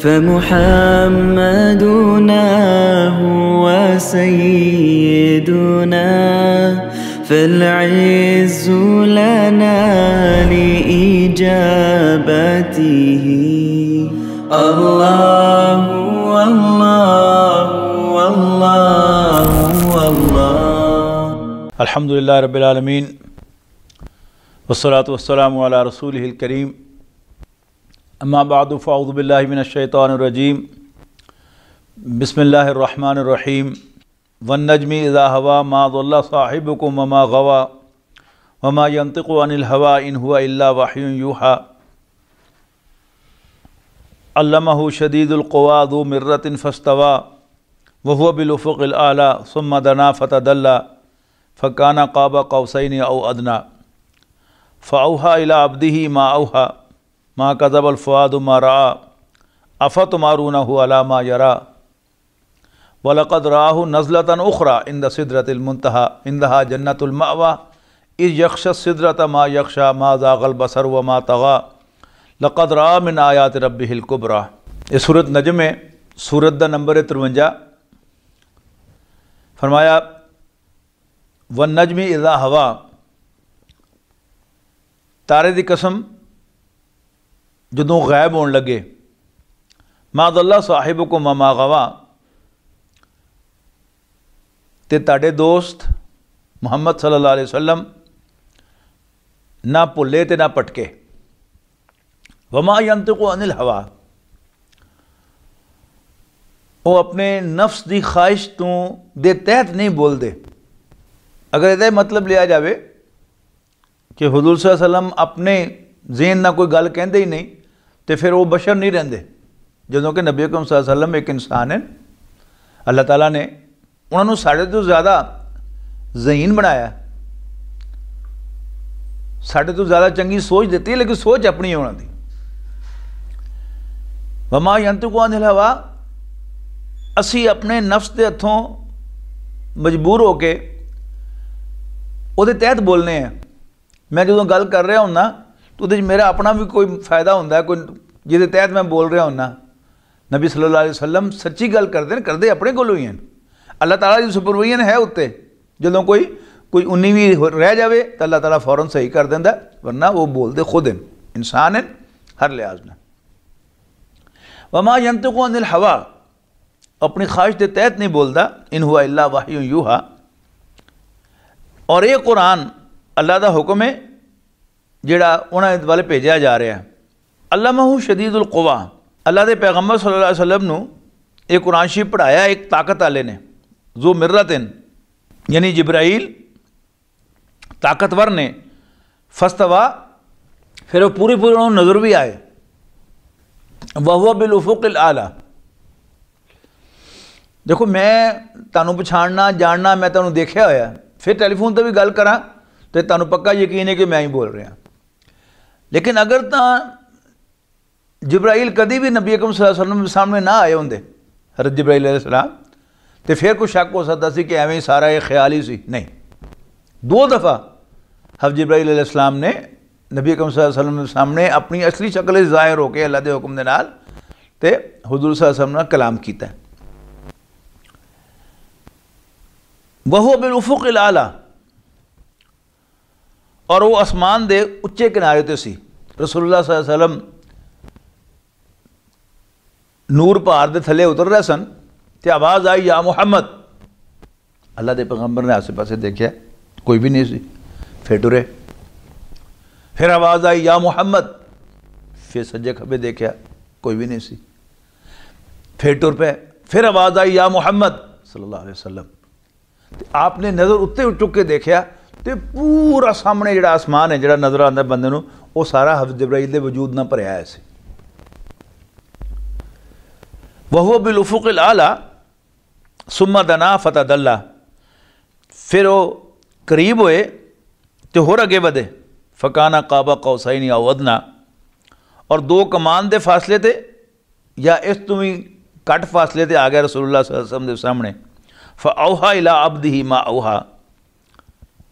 फमुहम्मदुना हुवा सय्यिदुना फल्इज़्ज़ु लना लिइजाबतिही अल्लाहु अल्लाहु अल्लाहु अल्लाह। अल्हम्दुलिल्लाह रब्बिल आलमीन वस्सलातु वस्सलामु अला रसूलिहिल करीम अम्मा बअदु फ़अऊज़ु बिल्लाहि मिनश शैतानिर रजीम बिस्मिल्लाहिर रहमानिर रहीम वन्नज्मि इज़ा हवा मा ज़ल्ला साहिबुकुम वमा गवा वमा यंतिक़ु अनिल हवा इन हुवा इल्ला वह्युन यूहा अल्लमहु शदीदुल क़ुवा ज़ू मिर्रतिन फ़स्तवा वहुवा बिल उफ़ुक़िल आला सुम्मा दना फ़तदल्ला फ़काना क़ाबा क़ौसैनि औ अदना फ़अौहा इला अब्दिही मा औहा मा कज़बल फ़ुआदु मा रआ अफ़तुमारूनहु अला मा यरा वलक़द राहु नज़लतन उख़रा इंद सिदरतिल मुंतहा इंदहा जन्नतुल मअवा इज़ यग़शा सिदरत मा यग़शा मा ज़ाग़ल बसर व मा तग़ा लक़द रआ मिन आयाति रब्बिहिल कुबरा। इस सूरत नजम में सूरत दा नंबर 53 फरमाया वन नजमी इज़ा हवा तारे दी कसम जदों गैब होने लगे मा ज़ल्ला साहिबुकुम वमा गवा ते ताड़े दोस्त मुहम्मद सल्लल्लाहु अलैहि वसल्लम ना भुले ते ना भटके वमा यंतिक़ु अनिल हवा वो अपने नफ्स की ख्वाहिश तो दे तहत नहीं बोलते। अगर यदा मतलब लिया जाए कि हुज़ूर सल्लल्लाहु अलैहि वसल्लम अपने ज़हन ना कोई गल कहते ही नहीं तो फिर वो बशर नहीं रहंदे। जदों कि नबी अकरम सल्लल्लाहु अलैहि वसल्लम एक इंसान है, अल्लाह ताला ने उन्होंने साढ़े तो ज़्यादा ज़हीन बनाया, साढ़े तो ज़्यादा चंगी सोच दी, लेकिन सोच अपनी होना थी। वमा यंतिक़ु अनिल हवा असी अपने नफ्स के हथों मजबूर होके उहदे तहत बोलने हैं। मैं जो गल कर रहा होना तो उहदे मेरा अपना भी कोई फायदा होंदा है, कोई जिहदे तहत मैं बोल रहा होना। नबी सल्लल्लाहु अलैहि वसल्लम सच्ची गल करते अपने कोलों ही हैं। अल्लाह ताला की सुपरविजन है उत्ते, जदों कोई उन्नी भी रह जाए तो अल्लाह ताला फौरन सही कर देंदा, वरना वो बोलते खुद हैं, इंसान हैं हर लिहाज में। वमा यंतिक़ु अनिल हवा अपनी ख्वाहिश के तहत नहीं बोलता, इन हुआ इल्ला वह्युन यूहा। और ये कुरान अल्लाह का हुक्म है जिहड़ा उन्होंने वाले भेजा जा रहा है। अल्लमहु शदीदुल क़ुवा अल्लाह के पैगंबर सल्लल्लाहु अलैहि वसल्लम नूं ये कुरान शरीफ पढ़ाया एक ताकत वाले ने, ज़ू मिर्रतिन यानी जिब्राइल ताकतवर ने, फस्तवा फिर वो पूरी उन्होंने नज़र भी आए, वहुवा बिल उफ़ुक़िल आला। देखो मैं तुहानूं पछाणना जानना, मैं तुहानूं देखा होया, फिर टैलीफोन पर भी गल करा तो तुहानूं पक्का यकीन है कि मैं ही बोल रहा। लेकिन अगर तो जिब्राइल कभी भी नबी अकरम सल्लल्लाहु अलैहि वसल्लम सामने ना आए होंदे, हज़रत जिब्राइल अलैहिस्सलाम, तो फिर कोई शक हो सकता सी कि एवं ही सारा ये ख्याल ही सी। नहीं, 2 दफ़ा हज़रत जिब्राइल अलैहिस्सलाम ने नबी अकरम सल्लल्लाहु अलैहि वसल्लम सामने अपनी असली शक्ल ज़ाहिर होकर अल्लाह के हुक्म के नाल ते हुज़ूर सल्लल्लाहु अलैहि वसल्लम नाल कलाम कीता। वहुवा बिल उफ़ुक़िल आला और वो आसमान दे उच्चे किनारे ते सी। रसूलुल्लाह सल्लल्लाहु अलैहि वसल्लम नूर पहाड़ दे थले उतर रहे सन तो आवाज़ आई या मुहम्मद। अल्लाह के पैगंबर ने आसे पासे देखा, कोई भी नहीं सी, फिर टुरे। फिर आवाज़ आई या मुहम्मद, फिर सज्जे खब्बे देखा, कोई भी नहीं सी, फिर टुर पे। फिर आवाज़ आई या मुहम्मद सल्लल्लाहु अलैहि वसल्लम। आपने नज़र उत्ते चुक के देखा तो पूरा सामने जो आसमान है जो नज़र आता बंदे नूं, वो सारा हज़रत जिब्राइल दे वजूद ना भरिया है सी। वहुवा बिल उफ़ुक़िल आला सुम्मा दना फ़तदल्ला फिर वो करीब होए तो होर अगे बढ़े, फ़काना क़ाबा क़ौसैनि औ अदना और 2 कमान के फासले थे या इस तो भी घट फासले ते आ गया रसूलुल्लाह सल्लल्लाहु अलैहि वसल्लम के सामने। फ़अौहा इला अब्दिही मा औहा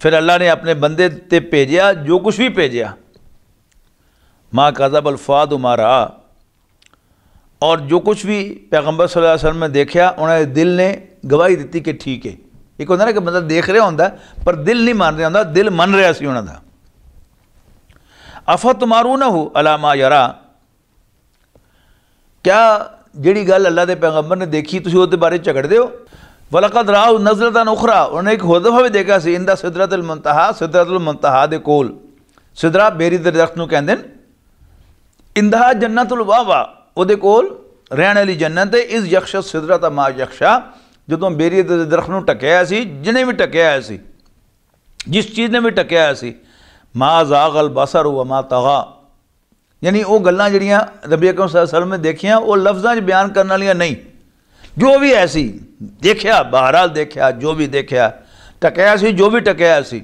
फिर अल्लाह ने अपने बंदे ते भेजा जो कुछ भी भेजा। माँ कज़बल फ़ुआदु मा रआ और जो कुछ भी पैगंबर सल्लल्लाहु अलैहि वसल्लम ने देखा उन्होंने दिल ने गवाही दी कि ठीक है। एक होंदा ना कि बंदा देख रहा होंदा पर दिल नहीं मान रहा होंदा, दिल मन रहा सी उन्हों का। अफतुमारूनहु अला मा यरा, क्या जिहड़ी गल अल्लाह के पैगंबर ने देखी तुसीं उहदे बारे झगड़दे हो। वलकद राउ नज़रतन उखरा, उन्होंने एक होर दफ़ा भी देखा सी इंदा सिदरतुल मुंतहा, सिदरतुल मुंतहा दे कोल, सिदरा बेरी दे दरख्त नूं कहंदे ने, इंदा जन्नतुल वावा, उहदे कोल रहण वाली जन्नत है। इस यक्शा सिदरत मा यक्शा, जदों बेरी दे दरख्त नूं ढकिया सी, जिन्हें भी ढकिया सी, जिस चीज़ ने भी ढकिया सी, मा ज़ागल बसर व मा तगा, यानी वो गल्लां जिहड़ियां नबी अकरम सल्लल्लाहु अलैहि वसल्लम ने देखियां वो लफ्ज़ां च बयान करने वालियां नहीं, जो भी ऐसी देखा बहरहाल देखा, जो भी देखा टकया सी, जो भी टकया सी,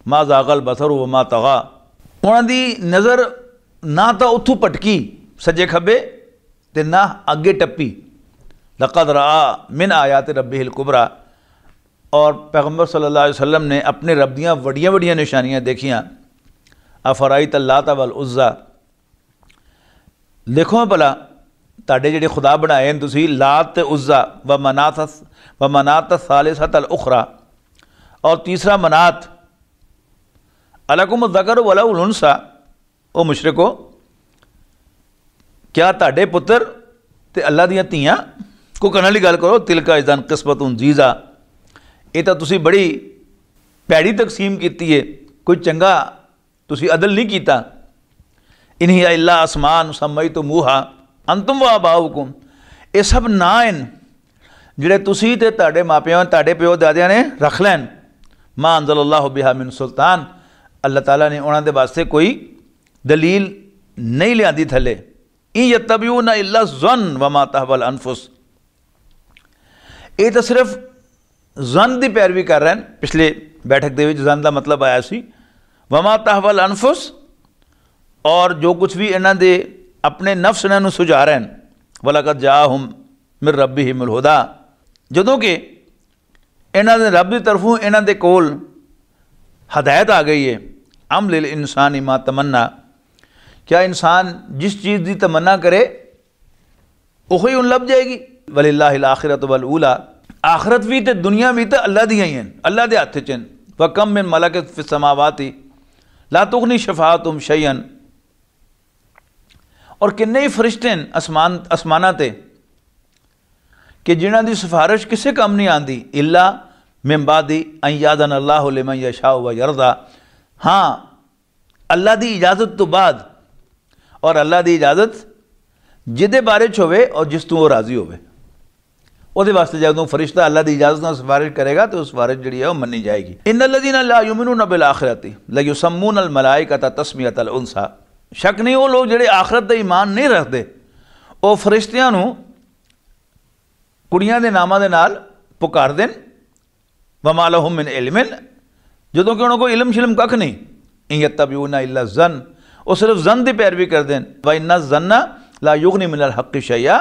मा ज़ागल बसर व मा तगा, उन्हां दी नज़र ना तो उत्थों भटकी सज्जे खब्बे ते ना अगे टप्पी। लक़द रआ मिन आयात रब्बिहिल कुबरा, और पैगंबर सल्लल्लाहु अलैहि वसल्लम ने अपने रब दियां वड्डियां वड्डियां निशानियां देखियां। अफराइत अल्लात वल उज़्ज़ा, देखो भला ताडे जिहड़े खुदा बनाए हैं तुसीं, लात ते उज़्ज़ा व मनात सालिसत अल उखरा, और तीसरा मनात, अलकुम ज़कर व लहुल उन्सा, ओ मुशरिको क्या ताडे पुत्र ते अल्लाह दियां धीआं, को करने वाली गल करो, तिलका इज़न किस्मतुन जीज़ा, ये तो तुसी बड़ी भैड़ी तकसीम की है, कोई चंगा तुसी अदल नहीं किया। इन्ही इल्ला आसमान समई तो मूहा अंतुम व आबाउकुम, ये सब ना हैं जिहड़े तुसी ते तुहाडे मापिओ तुहाडे प्यो दादियां ने रख लैन। मा अंज़लल्लाहु बिहा मिन सुल्तान, अल्लाह ताला ने उन्होंने वास्ते कोई दलील नहीं लियांदी थले। इन यत्तबिऊना इल्ला ज़न्न व मा तहवल अनफुस, ये तो सिर्फ ज़न्न की पैरवी कर रहे हैं। पिछले बैठक के ज़न्न का मतलब आया सी व मा तहवल अनफुस, और जो कुछ भी इन्हां दे अपने नफ्स इन्हां सुझा रहे हैं। वलक़द जाअहुम मिन रब्बिहिमुल हुदा, जदों कि इन्हां दे रब की तरफों इन्हां दे कोल हदायत आ गई है। अम लिल इंसान मा तमन्ना, क्या इंसान जिस चीज़ की तमन्ना करे वही उन लभ जाएगी। वलिल्लाहिल आखिरतु वल ऊला, आखिरत भी तो दुनिया भी तो अल्लाह दियां ही हैं, अल्लाह के हत्थ च। व कम मिन मलकिन फिस समावाति ला तुगनी शफाअतुहुम शैअन, और किन्ने ही फरिश्ते हैं आसमानां ते कि जिन्हां दी सिफारिश किसे काम नहीं आती। इल्ला मिन बादी अन याज़न अल्लाहु लिमन यशाउ व यरदा, हाँ अल्लाह की इजाज़त तो बाद, और अल्लाह की इजाज़त जिदे बारे च होवे और जिस तू वो राज़ी होवे, उहदे वास्ते जदों फरिश्ता अल्लाह की इजाज़त नाल सिफारिश करेगा तो सिफारिश जिहड़ी है वो मन्नी जाएगी। इन्नल लज़ीना ला युमिनूना बिल आखिरति ला युसम्मूनल मलाइकता तस्मियतल उन्सा, शक नहीं वो लोग जिहड़े आखिरत का ईमान नहीं रखते वो फरिश्तियां नूं कुड़ियां दे नामां दे नाल पुकारदे ने। वमा लहुम मिन इल्मिन, जदों कि उन्होंने कोई इल्म शिल्म कख नहीं। इन यत्तबिऊना इल्ला ज़न्न, वो सिर्फ ज़न्न की पैरवी करते हैं। व इन्ना ज़न्ना ला युगनी मिनल हक़्क़ि शैआ,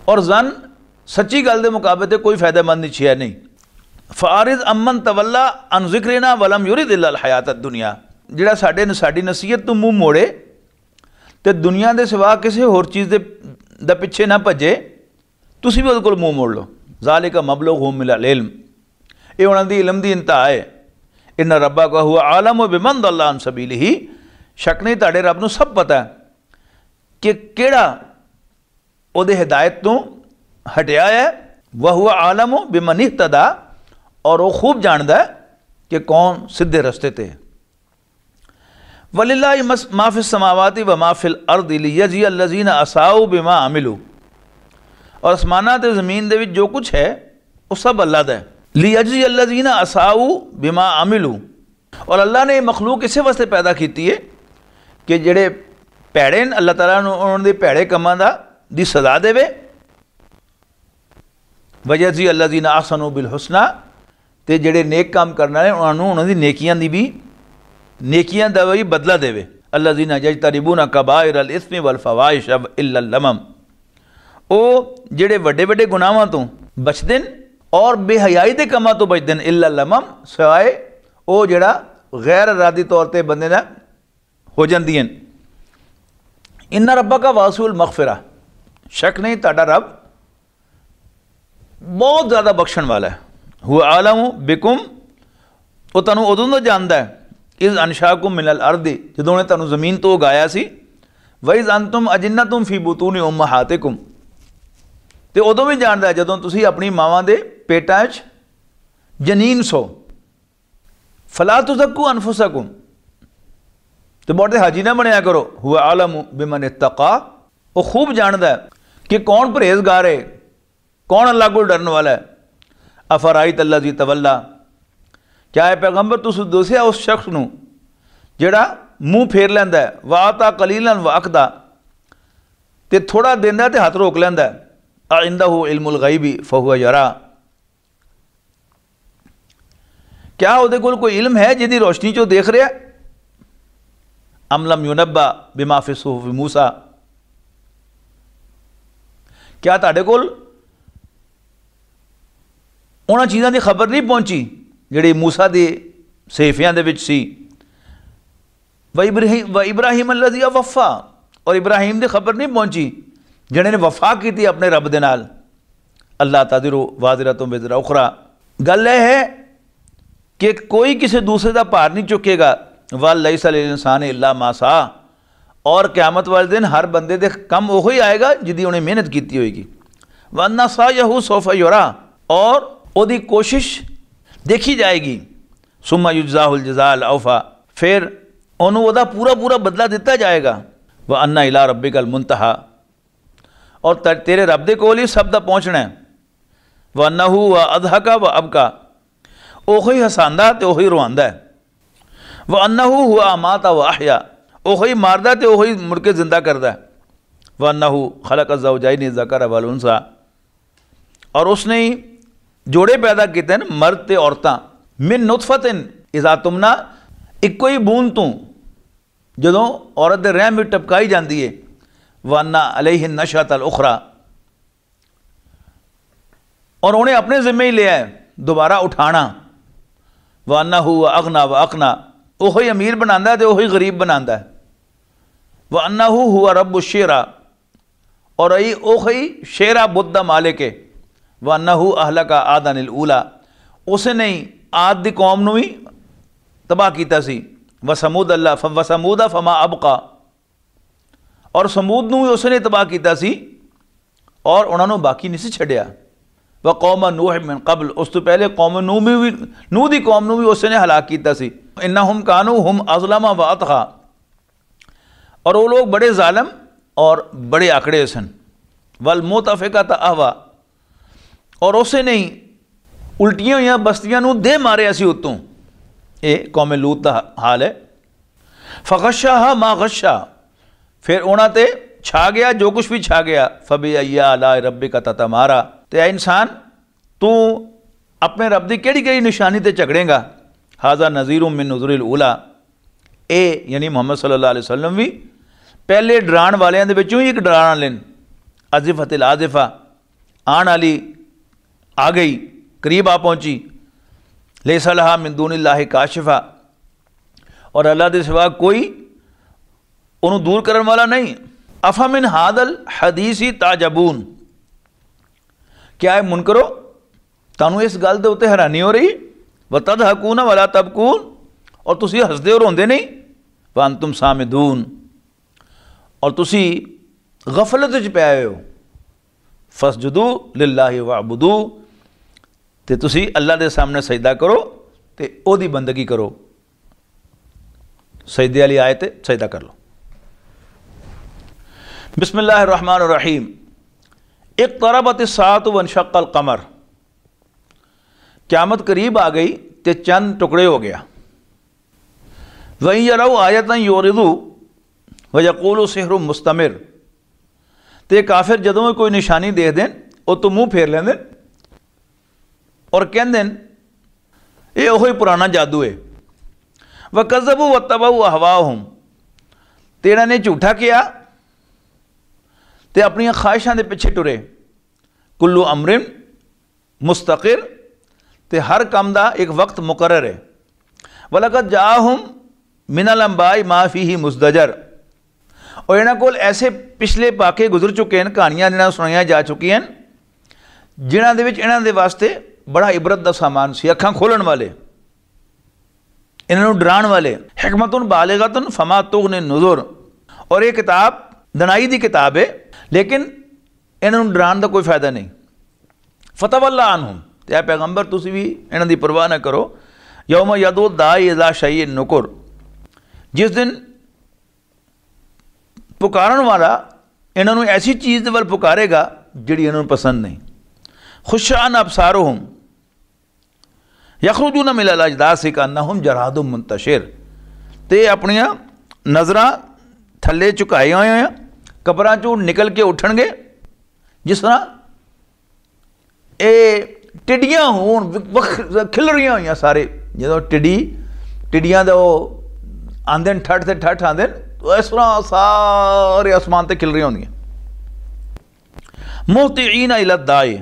और ज़न्न सच्ची गल के मुकाबले कोई फायदेमंद है नहीं। फ़ारिज़ अमन तवल्ला अन ज़िक्रिना वलम युरिद इल्लल हयातद दुनिया, जिहड़ा साडी नसीहत तो मुँह मोड़े तो दुनिया के सिवा किसी होर चीज़ दे पिछे ना भजे, तुसीं भी उहदे कोल मुँह मोड़ लो। ज़ालिका मबलगहुम मिनल इल्म, ये उन्हां दी इल्म दी इंतहा है। इन रब्बका हुवा आलम बिमन दल्ला अन सबीलिही, शक नहीं तुहाडे रब नूं सब पता है कि किहड़ा उहदे हिदायत तो हटिया है। वह हुआ आलम बिमन इहतदा, और वह खूब जानता है कि कौन सीधे रस्ते ते है। वलिल्लाहि मा फिस समावाति व मा फिल अर्दि लियजज़िय अल्लज़ीना असाउ बिमा अमिलू, और आसमानां ते ज़मीन दे विच जो कुछ है वो सब अल्लाह दा है। लियजज़िय अल्लज़ीना असाउ बिमा अमिलू, और अल्लाह ने मखलूक इसे वास्ते पैदा की है कि जिहड़े भैड़े ने अल्लाह ताला नूं उन्हां दे भैड़े कमां दी सज़ा देवे। वजज़ी अल्लज़ीना अहसनू बिल हुस्ना, ते जिहड़े नेक काम करने वाले उन्होंने उन्होंने नेकियां दी भी नेकियां दा भी बदला देवे। अल्लज़ीना यजतनिबूना कबाइरल इस्मि वल फवाहिश इल्लल लमम, वो जिहड़े वड्डे वड्डे गुनाहां तो बचदे हैं और बेहयाई दे कामां तो बचदे हैं। इल्लल लमम, सिवाए वो जिहड़ा गैर इरादी तौर पर बंदे नाल हो जांदियां। इन्ना रब्बका वासिउल मग़फ़िरा, शक नहीं तुहाडा रब बहुत ज़्यादा बख्शण वाला है। हुआ आलम बिकुम, वो तुहानू उदों तो जानता है, इज़ अनशाकुम मिनल अर्दी, जदों उन्हें तुहानू ज़मीन तो उगाया सी, वइज़ अंतुम अजिन्नतुम फी बुतूनि उम्महातिकुम, ते उदों भी जानता है जदों तुसी अपनी मावां दे पेटां च जनीन सो। फला तुज़क्कू अनफुसकुम, तो बहुते हाजी ना बनया करो। हुआ आलम बिमन इत्तका, वो खूब जानता है कि कौन परहेजगार है, कौन अल्लाह को डरने वाला है। अफराईत अल्लज़ी तवल्ला, क्या है पैगंबर तुस दसिया उस शख्स नूं जिहड़ा मूँह फेर लैंदा है, वाता कलीलन व अकदा, ते थोड़ा देंदा ते हथ रोक लैंदा है। इंदहु इल्मुल गैबी फहुवा यरा, क्या उहदे कोल कोई इल्म है जिहदी रोशनी चो देख रहा है। अमलम युनब्बा बिमा फी सुहुफ मूसा, क्या तुहाडे कोल उन्हां चीज़ां की खबर नहीं पहुंची जिहड़ी मूसा दे सहीफियां दे विच सी। व इब्राहिम अल्लज़ी वफ़ा, और इब्राहिम की खबर नहीं पहुंची जिहड़े ने वफा की अपने रब दे नाल। अल्लाह तादिरु वाज़िरतुम विज़रा उखरा, गल यह है कि कोई किसी दूसरे का भार नहीं चुकेगा। वल लैसा लिल इंसानि इल्ला मा सा, और क़यामत वाले दिन हर बंदे दे कम वो ही आएगा जिहदी उन्हें मेहनत की होगी। वन्ना सायहु सौफा युरा, और ओदी कोशिश देखी जाएगी। सुम्मा युज्ज़ाहुल जज़ाअल औफा, फिर उन्होंने ओदा पूरा पूरा बदला दिता जाएगा। व अन्ना इला रब्बिकल मुंतहा, और तेरे रब दे कोल ही सब दा पहुँचना है। व अन्नहु व अदहका व अबका, ओही हसांदा ते ओही रोआंदा है। व अन्नहु हुआ अमाता व अहया, ओही मारदा ते ओही मुड़ के जिंदा करदा है। व अन्नहु खलक़ ज़ौजैनि ज़कर वल उन्सा, और उसने ही जोड़े पैदा किए हैं मर्द ते औरतां। मिन नुतफतिन इज़ा तुमना, इक्को ही बूंद तू जदों औरत दे रहम में टपकाई जाती है। व अन्ना अलैहि नशअतल उखरा, और उन्हें अपने जिम्मे ही लिया है दोबारा उठाना। व अन्नहु व अगना व अकना, ओही अमीर बनाता है तो वही गरीब बनाता है। व अन्नहु हुआ रब्बु शेरा, और यही ओही शेरा बुद्धा मालिक है। व अन्नहु अहलका आदनिल ऊला, उसने ही आद दी कौम नूं भी तबाह कीता सी। व समूद अल्लाह व समूदा फमा अबका, और समूद नूं भी उसने तबाह कीता सी और उन्होंने बाकी नहीं सी छड्या। व कौम नूह मिन कबल, उस तो पहले कौम नूह दी कौम नूं भी उसने हलाक कीता सी। इन्नहुम कानू हुम अज़लमा व अतग़ा, और वो लोग बड़े जालिम और बड़े आकड़े सन। वल मुतफ़िक़त अहवा, और उसे नहीं उल्टियां हुई बस्तियां नूं दे मारे असी उत्तों। ये कौम लूत का हाल है। फ़ग़श्शाहा मा ग़श्शा, फिर उन्हां ते छा गया जो कुछ भी छा गया। फ़बिअय्यि आलाइ रब्बिका ततमारा, ते इंसान तू अपने रब दी केड़ी केड़ी निशानी ते झगड़ेगा। हाज़ा नज़ीरुम मिन नुज़ुरिल ऊला, ए यानी मुहम्मद सल्लल्लाहु अलैहि वसल्लम भी पहले डराण वालियां दे विचों ही एक डराण वाले। अज़िफ़तिल आज़िफ़ा, आण वाली आ गई, करीब आ पहुँची। लैसा लहा मिन दूनिल्लाहि काशिफ़ा, और अल्लाह के सिवा कोई उन्होंने दूर करने वाला नहीं। अफ़ा मिन हादल हदीसी ताजबून, क्या है मुनकरो तानू इस गल के उत्ते हैरानी हो रही। व तदहकून वला तबकून, और तुसी हसदे हो रोंदे नहीं। व अंतुम सामिदून, और तुसी गफलत च पे आए हो। फसजुदू लिल्लाहि वअबुदू, ते तुसी अल्लाह के सामने सजदा करो ते ओदी बंदगी करो। सजदे वाली आयत ते सजदा कर लो। बिस्मिल्लाहिर्रहमानिर्रहीम। इक़्तरबतिस्साअतु वन्शक़्क़ल क़मर, क़यामत करीब आ गई ते चंद टुकड़े हो गया। वइन यरौ आयतन युरिदू व यक़ूलु सिहरुम मुस्तमिर, ते काफिर जदों कोई निशानी देख दें वो तो मुँह फेर लेंदे और कहंदे ये ओही पुराना जादू है। व कज़बू व तबऊ अहवाहुम, ते इन्हां ने झूठा किया ते अपनी ख्वाहिशां दे पिछे टुरे। कुल्लु अमरिन मुस्तकिर, ते हर काम का एक वक्त मुकर्रर है। वलक़द जाअहुम मिनल अंबाई मा फ़ीही मुज़दजर, और इन्होंने कोल ऐसे पिछले पाके गुजर चुके हैं, कहानियां जिन्होंने सुनाई जा चुकी हैं, जिन्होंने विच इन्हों के वास्ते बड़ा इबरत का सामान सी, अखां खोलन वाले, इन्हों डराने वाले। हिकमतुन बालिगतुन फमा तुगनि नुज़ुर, और ये किताब दनाई की किताब है, लेकिन इन्हों डराने का कोई फायदा नहीं। फतवल्ला अनहुम, ते पैगंबर तुसी भी इन्हों की परवाह ना करो। यौम यदो दाई इज़ा शैइन नुकुर, जिस दिन पुकारन वाला इन्हों ऐसी चीज़ वाल पुकारेगा जिहड़ी इन्हों पसंद नहीं। खुशान अबसारुहुम यखरुजून मिनल अजदासी कअन्नहुम जरादुम मुंतशिर, ते अपनियां नज़रां थल्ले झुकाए हुए हैं, कब्रां चों निकल के उठणगे जिस तरह ये टिड्डियां होण, खिल रही हुई सारे। जो टिड्डियां दे आंदे ठठ से ठठ आंदे, तो इस तरह सारे आसमान ते खिल रही होंदियां। मुहतिईन इला दाई,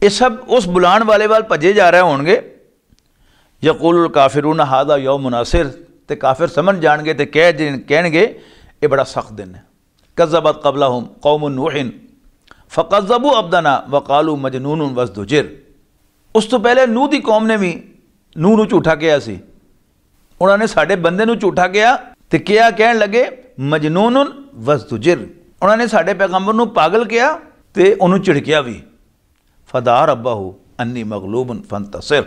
ये सब उस बुलाने वाले वाल भजे जा रहे होंगे। यक़ूलुल काफिरून हादा यौमुन असीर, ते काफिर समझ जाएंगे तो कहणगे ये बड़ा सख्त दिन है। कज़्ज़बत क़ब्लहुम क़ौमु नूहिन फ़क़ज़्ज़बू अब्दना वक़ालू मजनूनुन वज़दुजिर। उस तो पहले नूह की कौम ने भी नूह नूं झूठा कहा सी, उन्होंने साडे बंदे नूं झूठा कहा तो क्या कहन लगे मजनूनुन वज़दुजिर, उन्होंने साडे पैगंबर नूं पागल कहा तो उन्होंने झिड़किया भी। फदा रब्बहू अन्नी मग़लूबुन फंतसिर,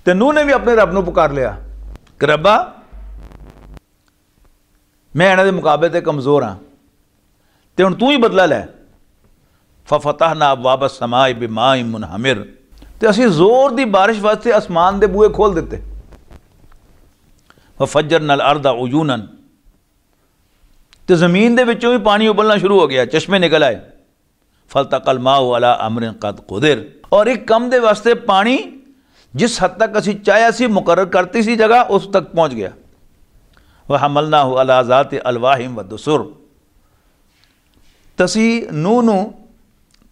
तो नूह ने भी अपने रब नूं पुकार लिया कि रब्बा मैं इन्हां दे मुकाबले ते कमज़ोर हाँ, तो हुण तू ही बदला लै। फ़फ़तहना अब्वाब अस्समाई बिमाइन मुनहमिर, तो असीं जोर की बारिश वास्ते आसमान के बूहे खोल दिते। वफ़ज्जरनल अर्दा उयूनन, तो ज़मीन के विचों भी पानी उबलना शुरू हो गया, चश्मे निकल आए। फल्तक़ल माउ अला अमरिन क़द क़ुदिर, और एक कम दे वास्ते पानी जिस हद तक असीं चाहया सी मुकर्रर करती सी जगह उस तक पहुँच गया। वह हमलनाहु अला ज़ाति अलवाहिम व दुसुर, तसी नूह नूं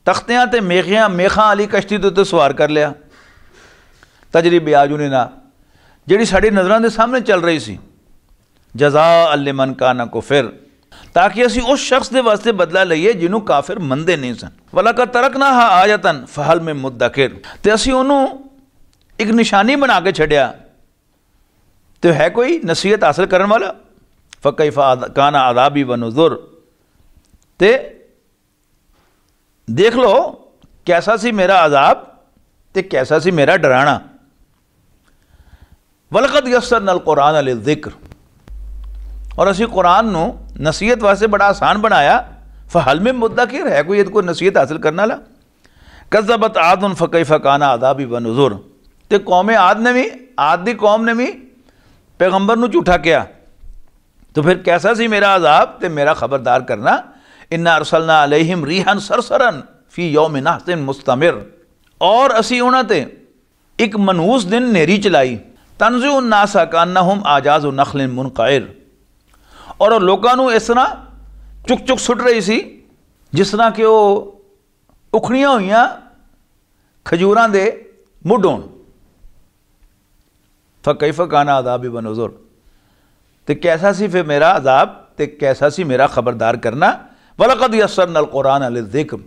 तख्तियां ते मेखां वाली कश्ती के उत्ते सवार कर लिया। तजरी बिआयुनिना, जिहड़ी साडी नज़रां दे सामने चल रही सी। जज़ा लिमन काना कुफिर, ताकि असी उस शख्स के वास्ते बदला लईए जिन्होंने काफिर मनते नहीं सन। वलक़द तरकनाहा आयतन फ़हल में मुद्दकिर, तो असी उन्होंने एक निशानी बना के छड्या, तो है कोई नसीहत हासिल करने वाला। फ़कैफ़ा काना अज़ाबी व नुज़ुर, ते देख लो कैसा सी मेरा अजाब ते कैसा सी मेरा डराना। वलक़द यस्सरनल कुरान लिज़्ज़िक्र, और असी कुरान नूं नसीहत वास्ते बड़ा आसान बनाया। फ़हल में मुद्दकिर, है कोई कोई नसीहत हासिल करने वाला। कज़्ज़बत आदुन फ़कैफ़ काना अज़ाबी व नुज़ुर, ते कौम आद ने भी, आद दी कौम ने भी पैगंबर नूं झूठा किया, तो फिर कैसा सी मेरा अजाब ते मेरा खबरदार करना। इन्ना अरसलना अलैहिम रीहन सरसरन फी यौमिन नहसिन मुस्तमिर, और असी उन्हां ते एक मनहूस दिन नेरी चलाई। तंज़िउन नासा कअन्नहुम आजाज़ु नखलिन मुनक़इर, और लोगों को इस तरह चुक चुक सुट रही सी जिस तरह कि वो उखड़ियां हुई खजूरां दे मुढ़ होण। फ़कैफ़ काना अज़ाबी व नुज़ुर, तो कैसा सी फिर मेरा अजाब ते कैसा सी मेरा खबरदार करना। वलक़द यस्सरनल कुरान लिज़्ज़िक्र,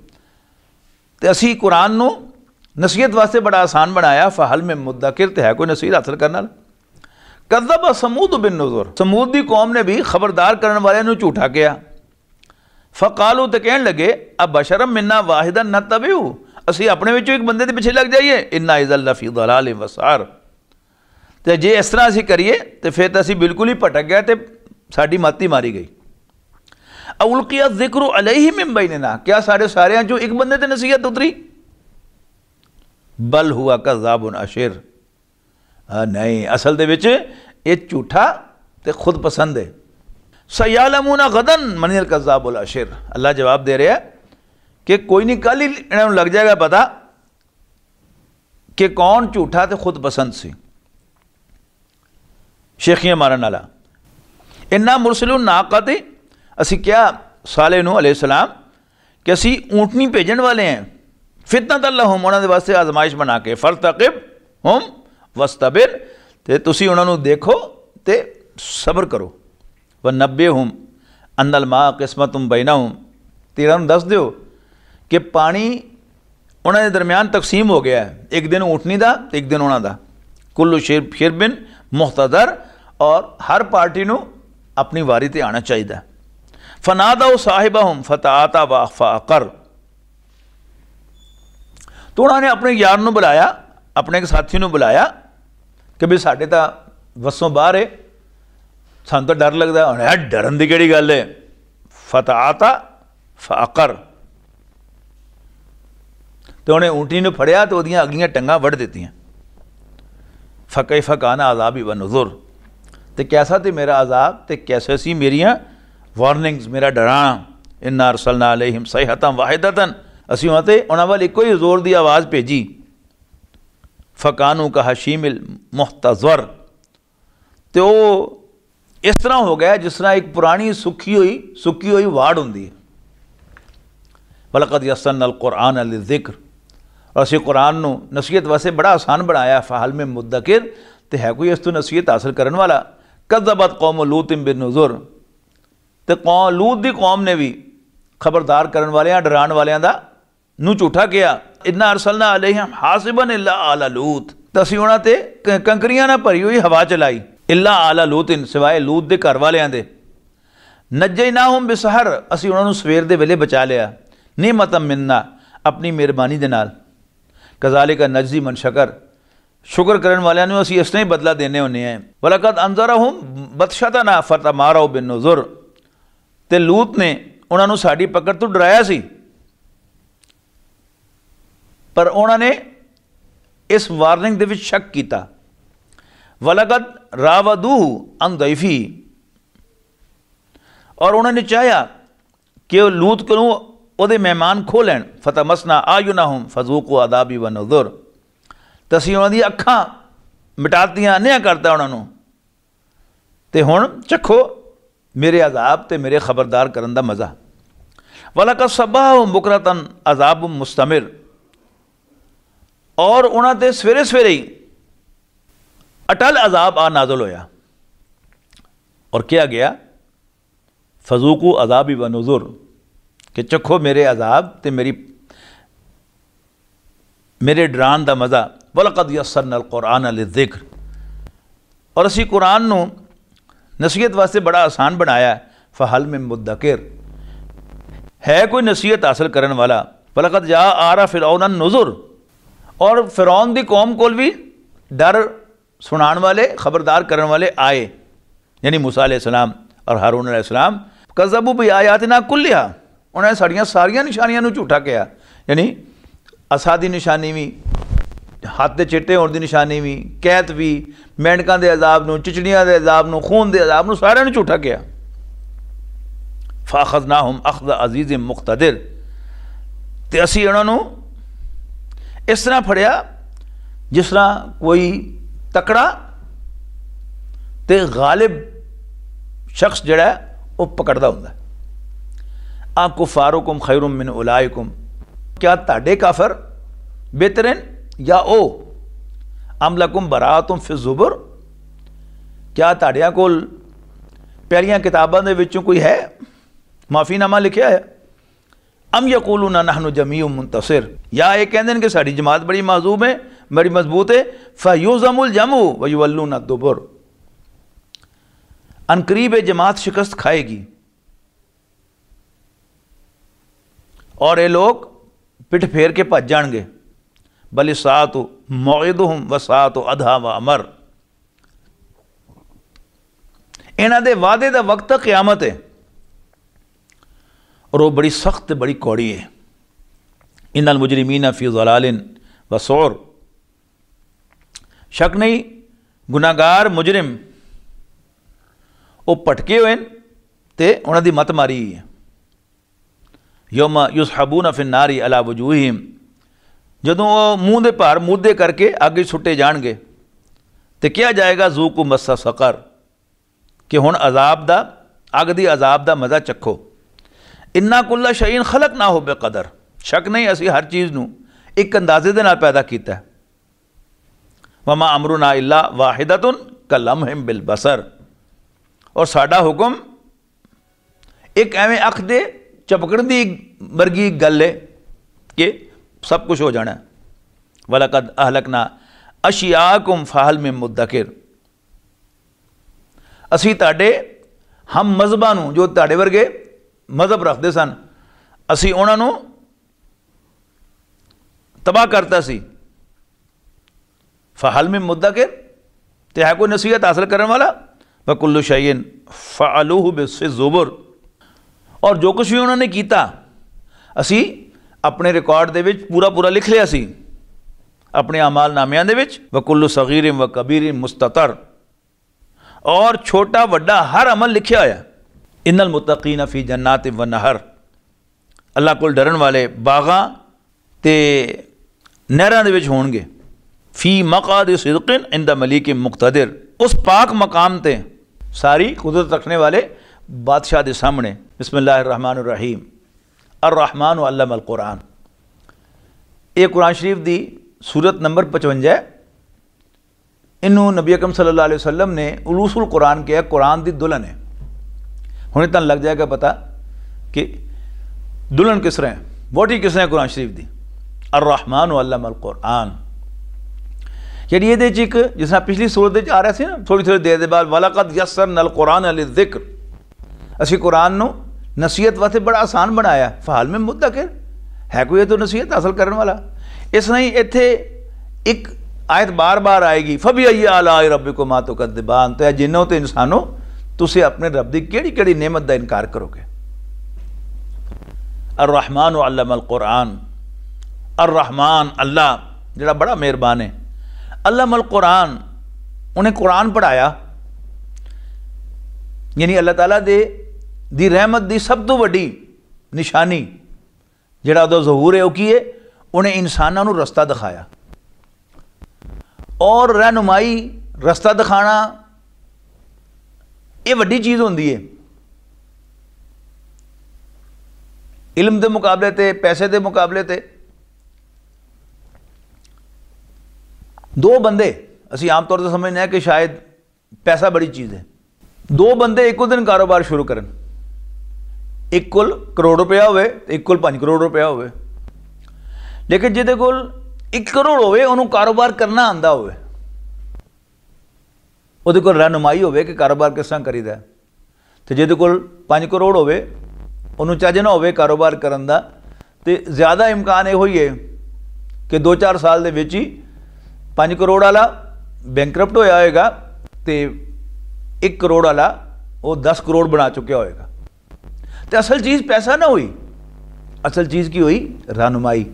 तो असी कुरान नूं नसीहत वास्ते बड़ा आसान बनाया। फ़हल में मुद्दकिर, तो है कोई नसीहत हासिल करने वाला। कज़्ज़ब समूद बिन नुज़ुर, समूद की कौम ने भी खबरदार करने वाले नूं झूठा किया। फ़क़ालू, तो कहने लगे अब बशरम मिन्ना वाहिदन नत्तबिउ, असी अपने विचों एक बंदे के पीछे लग जाइए। इन्ना इज़्ज़न लफ़ी ज़लालिन व सअर, तो जे इस तरह असी करिए तो फिर तो असी बिल्कुल ही भटक गए, तो साड़ी मत ही मारी गई। उल्क़िया ज़िक्रु अलैहि मिन बैनिना, क्या साढ़े सारियां चों एक बंदे ते नसीहत उतरी। बल हुआ कज़्ज़ाबुन अशिर, नहीं असल दे विच ये झूठा ते खुद पसंद है। सयालमूना गदन मनिल कज़्ज़ाबुल अशिर, अल्लाह जवाब दे रहा है कि कोई नहीं, कल ही इन्होंने लग जाएगा पता कि कौन झूठा ते खुद पसंद सी। शेखियां मारन वाला। इन्ना मुरसलुन नाक़ती, असी क्या साले नूह अलैहिस्सलाम कि असी ऊँटनी भेजन वाले हैं। फितनतन लहुम, उन्होंने वास्ते आजमाइश बना के। फर्तक़िब हुम वस्तबिर, ते तुसी उन्होंने देखो ते सब्र करो। व नब्बे हुम अन्नल मा किस्मतुम बैनहुम, तेरा दस दिओ कि पानी उन्होंने दरम्यान तकसीम हो गया है, एक दिन ऊँटनी का एक दिन उन्होंने का, कुल्लु शिरबिन मुख्तदर, और हर पार्टी को अपनी वारी ते आना चाहिए। फनादा साहिबहुम फताता वाफाकर, तो उन्होंने अपने यार को बुलाया, अपने एक साथी को बुलाया कि भी साढ़े तो वसों बाहर है, सानू तो डर लगता है। डरन की केड़ी गल है। फताता फाकर, तो उन्हें ऊँटनी ने फड़िया तो वह अगलियां टंगा वढ़ दी। फ़कई फ़काना आज़ाबी व नुज़ुर, तो कैसा तो मेरा आज़ाब, तो कैसे सी मेरिया वार्निंग्स, मेरा डराना। इन्ना अरसलना अलैहिम सैहतन वाहिदतन, असी वहाँ ते उन्होंने वाल एको ही जोर की आवाज़ भेजी। फ़कानू का हशीमिल मुहतज़र, तो इस तरह हो गया जिस तरह एक पुरानी सुखी हुई वाड़ होंगी है। वलक़द यस्सरनल कुरआन लिज़िक्र, और असी कुरान को नसीहत वास्ते बड़ा आसान बनाया। फ़हल में मुद्दकिर, तो है कोई इस तो नसीहत हासिल करने वाला। कज़्ज़बत कौम लूत बिन्नुज़ुर, तो कौम लूत की कौम ने भी खबरदार करने वाले डराने वालों का नू झूठा किया। इन्ना अरसलना अलैहिम हासिबन इल्ला आला लूत, तो असी उन्होंने ते कंकरियां ना भरी हुई हवा चलाई। इल्ला आला लूतिन, सिवाय लूत के घर वालियां दे। नज्जैनाहुम बिसहर, असी उन्होंने सवेर के वेले बचा लिया। निमतम मिन्ना, अपनी मेहरबानी दे नाल। कज़ालिका नज्जी मन शकर, शुक्र करने वालों ने असी इस तरह ही बदला देने होने हैं। वलक़द अंज़रहुम बतशतना फतमारऊ बिन्नुज़ुर, ते लूत ने उन्होंने साड़ी पकड़ तो डराया सी, पर उन्होंने इस वार्निंग दे विच शक किया। वलक़द रावदूहु अन दैफ़ी, और उन्होंने चाहा कि लूत को ਉਹਦੇ मेहमान खो लैन। फतमसना आयुनहुम फज़ूक़ू अदाबी व नुज़ुर, तो असीं उन्हां दी अखां मिटातियां, अन्या करता उन्होंने, तो हुण चखो मेरे अजाब ते मेरे खबरदार करन दा मज़ा। वलक़द सब्बहहुम बुकरतन अज़ाब मुस्तमिर, और उन्हां ते सवेरे सवेरे ही अटल अजाब आ नाज़िल होया। और क्या गया, फज़ूक़ू अज़ाबी व नुज़ुर, कि चखो मेरे अजाब ते मेरे डरान दा मज़ा। वलक़द यस्सरनल कुरआन लिज़िक्र, और असी कुरान नू नसीहत वास्ते बड़ा आसान बनाया। फ़हल में मुद्दकिर, है कोई नसीहत हासिल करने वाला। वलक़द जा आरा फ़िरऔन नुज़ुर, और फ़िरऔन दी कौम कोल भी डर सुनाने वाले खबरदार करने वाले आए, यानी मूसा अलैहिस्सलाम और हारून अलैहिस्सलाम। कज़्ज़बू बि आयातिना कुल्लिहा, उन्होंने साड़ियाँ सारिया निशानियां झूठा किया, यानी असा की निशानी भी, हाथ के चिट्टे होने की निशानी भी, कैद भी, मेंढकों के अजाब नूं, चिचड़ियां के अजाब नूं, खून के अजाब नूं, सारियां नूं झूठा किया। फ़ाख़ज़नाहुम अख़ज़ अज़ीज़ मुक़तदिर, ते असी उन्होंने इस तरह फड़िया जिस तरह कोई तकड़ा ते गालिब शख्स जिहड़ा वो पकड़दा हुंदा है। आ कुफ़ारुकुम खैरुम मिन उलाइकुम, क्या ताडे काफर बेहतरीन या ओ, अम लकुम बराअतुम फ़ि ज़ुबर, क्या ताड़ियां कोल पहलियां किताबां दे विचों कोई है माफ़ीनामा लिखिया है। अम यक़ूलूना नहनु जमीउम मुंतसिर, या ये कहते हैं कि साड़ी जमात बड़ी माज़ूम है, बड़ी मजबूत है। फ़युज़मुल जमु व युवल्लूना दुबुर, अनकरीब जमात शिकस्त खाएगी और ये लोग पिठ फेर के भज जाएंगे। बल सात मौइदुहुम व सात अधा व अमर, इन्हां दे वादे दा वक्त क़यामत है और वो बड़ी सख्त बड़ी कौड़ी है। इन्नल मुजरिमीन फ़ी ज़लालिन व सौर, शक नहीं गुनाहगार मुजरिम वो भटके हुए ते उन्हां दी मत मारी है। यौम युसहबून फ़िन नारी अला वजूहिम, जदों वो मूँह दे भार मूदे करके आगे सुटे जाएंगे तो क्या जाएगा ज़ूक़ू मस्सा सक़र, कि हुण अजाब दा, अग दी अजाब दा मज़ा चखो। इन्ना कुल्ला शैइन खलक ना हो बेकदर, शक नहीं असी हर चीज़ नूं एक अंदाजे दे नाल पैदा कीता है। वमा अमरुना इल्ला वाहिदतुन कलम्हिम बिल बसर, और साडा हुक्म एक एवें अख दे झपकण दी वर्गी गल है कि सब कुछ हो जाना। वलकद अहलकना अशियाकुम फहल मिन मुद्दकिर, असी ताडे हम मजहबां नूं जो ताडे वर्गे मजहब रखते सन असी उन्हां नूं तबाह करता सी। फहल मिन मुद्दकिर, ते है कोई नसीहत हासिल करने वाला। वकुल्लु शैइन फ़अलूहु बिज़्ज़ुबुर, और जो कुछ भी उन्होंने किया असी अपने रिकॉर्ड दे विच पूरा पूरा लिख लिया सी अपने अमाल नामियां दे विच। वकुल्लु सगीरिन व कबीरिन मुस्ततर, और छोटा वड्डा हर अमल लिखा होया। इन्नल मुत्तकीन फी जन्नातिन व नहर, अल्लाह कोल डरन वाले बागां ते नहरां दे विच होणगे। फी मक़ाद सिदक़िन इंद मलीक मुक़तदिर, उस पाक मकाम ते सारी कुदरत रखने वाले बादशाह के सामने। बिस्मिल्लाहिर्रहमानिर्रहीम। अर्रहमान अल्लमल कुरान, ये कुरान शरीफ दी सूरत नंबर 55। इनू नबी अकरम सल्लल्लाहु अलैहि वसल्लम ने उलूसुल कुरान किया, कुरान दी दुल्हन है। हुणे तुहानूं लग जाएगा पता कि दुल्हन किस तरह है, वोटी किस तरह कुरान शरीफ दी। अर्रहमान अल्लमल कुरान, यानी ये एक जिस तरह पिछली सूरत आ रहा सी ना थोड़ी थोड़ी देर के बाद, वलक़द यस्सरनल कुरान लिज़्ज़िक्र, असी कुरान नूं नसीहत वास्ते बड़ा आसान बनाया। फ़हल मिन मुद्दकिर, है कोई तो नसीहत हासिल करने वाला। इस नहीं इत्थे एक आयत बार बार आएगी, फ़बिअय्यि आलाइ रब्बिकुमा तुकज़्ज़िबान, तो जिन्नों तो इंसानों तुसी अपने रब की केड़ी केड़ी नेमत का इनकार करोगे। अर्रहमान अल्लमल कुरान, अर्रहमान अल्लाह जिहड़ा बड़ा मेहरबान है। अल्लमल कुरान, उन्हें कुरान पढ़ाया, यानी अल्लाह ताला दी रहमत दी सब तो वड्डी निशानी जिहड़ा उहदा ज़हूर है, वह की है, उन्हें इंसानों को रस्ता दिखाया। और रहनुमाई रस्ता दिखाना ये वड्डी चीज़ होंदी है। इल्म के मुकाबले ते, पैसे के मुकाबले ते दो बंदे, असी आम तौर पर समझने हैं कि शायद पैसा बड़ी चीज़ है। दो बंदे एक दिन कारोबार शुरू करन, एक कोल करोड़ रुपया होवे, एक कोल 5 करोड़ रुपया होवे, लेकिन जिहदे कोल 1 करोड़ होवे उन्होंने कारोबार करना आंदा होवे, उहदे कोल रहनुमाई होवे कि कारोबार किस तरह करीदा। तो जिहदे कोल 5 करोड़ होवे उन्होंने चज ना होवे कारोबार करन दा, ते ज़्यादा इम्कान इहो ही है कि 2-4 साल दे विच ही 5 करोड़ वाला बैंकरप्ट होया होएगा, तो 1 करोड़ वाला वो 10 करोड़ बना चुका होएगा। तो असल चीज़ पैसा ना हुई, असल चीज़ की हुई रहनुमाई।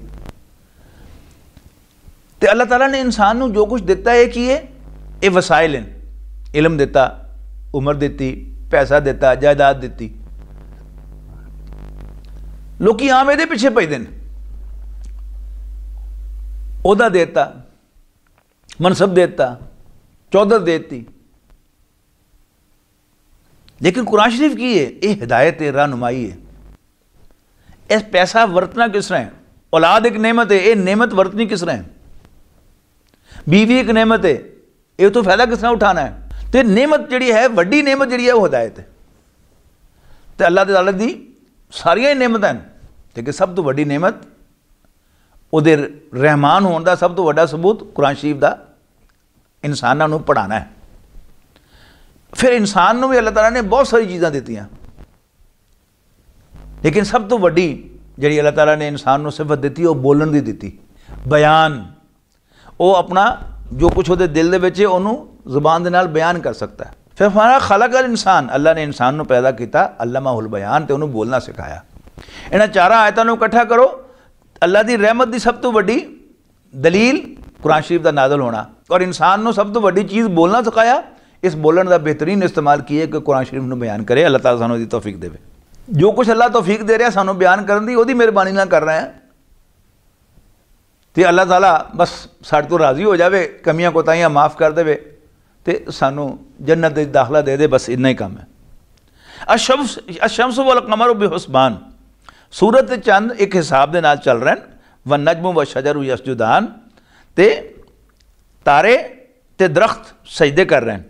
तो अल्लाह ताला ने इंसान को जो कुछ दिता है कि ये वसाइल हैं, इलम दिता, उम्र दी, पैसा दिता, जायदाद दी। लोग आम ये पिछे भजते हैं, ओहदा देता, मनसब देता, चौधर देती, लेकिन कुरान शरीफ की है ये हिदायत है, रहनुमाई है। इस पैसा वरतना किस तरह है, औलाद एक नेमत है, ये नेमत वरतनी किस तरह है, बीवी एक नेमत है, ये तो फायदा किस तरह उठाना है। तो नेमत जी है, वड्डी नेमत जी है वो हिदायत है। तो अल्लाह ताला दी सारिया ही नेमत हैं, लेकिन सब तो वड्डी नेमत उहदे रहमान होने का सब तो वड्डा सबूत कुरान शरीफ का इंसानों को पढ़ाना है। फिर इंसान को भी अल्लाह ताला ने बहुत सारी चीज़ां दित्तियां, लेकिन सब तो वड्डी जी अल्लाह ताला ने इंसान को सिफत दी वो बोलन की दी, बयान। वो अपना जो कुछ वो दिल दे विच है उन्होंने ज़ुबान दे नाल बयान कर सकता है। फिर हमारा खलक़ल इंसान, अल्लाह ने इंसान को पैदा किया, अल्लमाहुल बयान, तो उन्होंने बोलना सिखाया। इन्हां 4 आयतों को इकट्ठा करो, अल्लाह की रहमत की सब तो वड्डी दलील कुरान शरीफ का नाज़िल होना, और इंसान को सब तो वड्डी चीज़ बोलना सिखाया। इस बोलने का बेहतरीन इस्तेमाल किए कि कुरान शरीफ में बयान करे। अल्लाह ताला सानू दी तौफीक देवे। जो कुछ अल्लाह तौफीक दे रहा सानू बयान करने की, उसकी मेहरबानी ना कर रहे हैं, तो अल्लाह ताला बस साढ़े तो राज़ी हो जाए, कमियां कोताहियां माफ़ कर दे, तो सानू जन्नत दा दाखला दे दे, बस इन्ना ही काम है। अशम्स वल कमर बिहुस्बान, सूरत चंद एक हिसाब के नाल चल रहे हैं। व नजम व शजर यसजुदान, ते तारे ते दरख्त सजदे कर रहे हैं।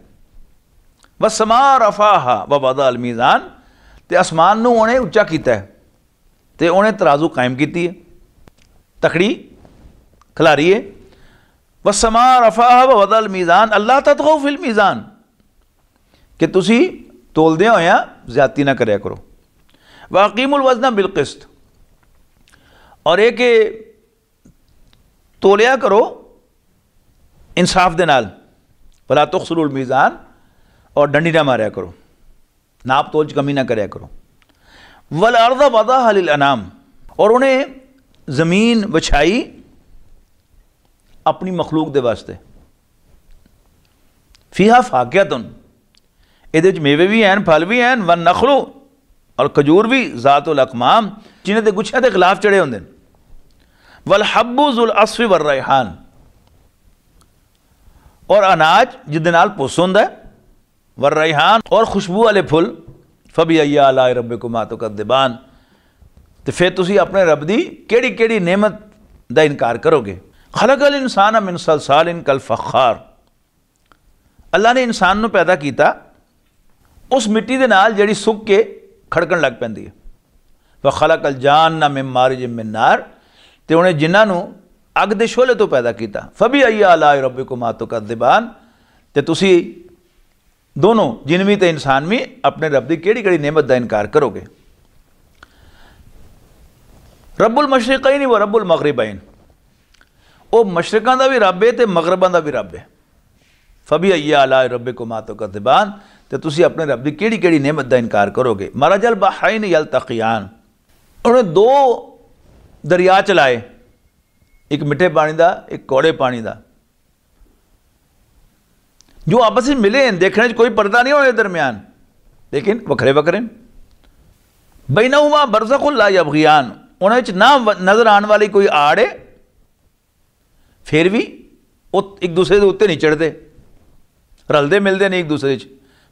व समा रफाहा व वदा अल मीज़ान, तो आसमान नूं उन्हें उच्चा किया है, तो उन्हें तराजू कायम की है, तकड़ी खिलारी है। वस्समा रफ़ाहा व वदल मीज़ान अल्लाह ततगौ फिल मीज़ान, कि तुसी तोलदे होया ज़्यादती ना करया करो। वाक़ीमुल वज़न बिल क़िस्त, और एक तोलिया करो इंसाफ दे नाल। वला तुख़्सिरुल मीज़ान, और डंडी ना मारया करो, नाप तोल च कमी ना करया करो। वल अर्ज़ वदअहा लिल अनाम, और उन्हें ज़मीन बिछाई अपनी मखलूक दे वास्ते। फ़ीहा फ़ाकिहतुन, इहदे विच मेवे भी हैं, फल भी हैं। वन नखलु, और खजूर भी। ज़ातुल अकमाम, जिन्हें ते गुच्छियां दे खिलाफ चढ़े होंदे। वल हब्बु ज़ुल अस्फ़ि वर रैहान, और अनाज जिहदे नाल पुस हुंदा है। वर रैहान, और खुशबू वाले फुल। फ़बिअय्यि आलाइ रब्बिकुमा तुकज़्ज़िबान, तो फिर तुसी अपने रब दी केड़ी केड़ी नेमत दा इनकार करोगे। खलक़ल इंसान मिन सलसालिन कल फ़ख़्ख़ार, अल्लाह ने इंसान नूं पैदा किया उस मिट्टी दे नाल जिहड़ी सुक के खड़कन लग पैंदी है। व खलक़ल जान्न मिन मारिजिन मिन नार, तो उन्हें जिन्हां नूं अग दे शोले तो पैदा किया। फ़बिअय्यि आलाइ रब्बिकुमा तुकज़्ज़िबान, ते तुसी दोनों जिन भी ते इंसान भी अपने रब दी केड़ी केड़ी नेमत दा इनकार करोगे। रब्बुल मशरिक़ैन व रब्बुल मग़रिबैन, वो मशरक़ां दा भी रब है तो मगरबां दा भी रब है। फ़बिअय्यि आलाइ रब्बिकुमा तुकज़्ज़िबान, तो तुसी अपने रब दी केड़ी केड़ी नेमत दा इनकार करोगे। मरजल बहरैन यल्तक़ियान, उन्हें दो दरिया चलाए, एक मिठे पानी दा, एक कौड़े पानी दा, जो आपस में मिले हैं। देखने कोई पर्दा नहीं होने दरमियान, लेकिन वखरे वखरे। बैनहुमा बरज़ख़ुन ला यबग़ियान, उन्हें ना नज़र आने वाली कोई आड़ है, फिर भी वो एक दूसरे के उत्ते नहीं चढ़ते, रलते मिलते नहीं एक दूसरे च।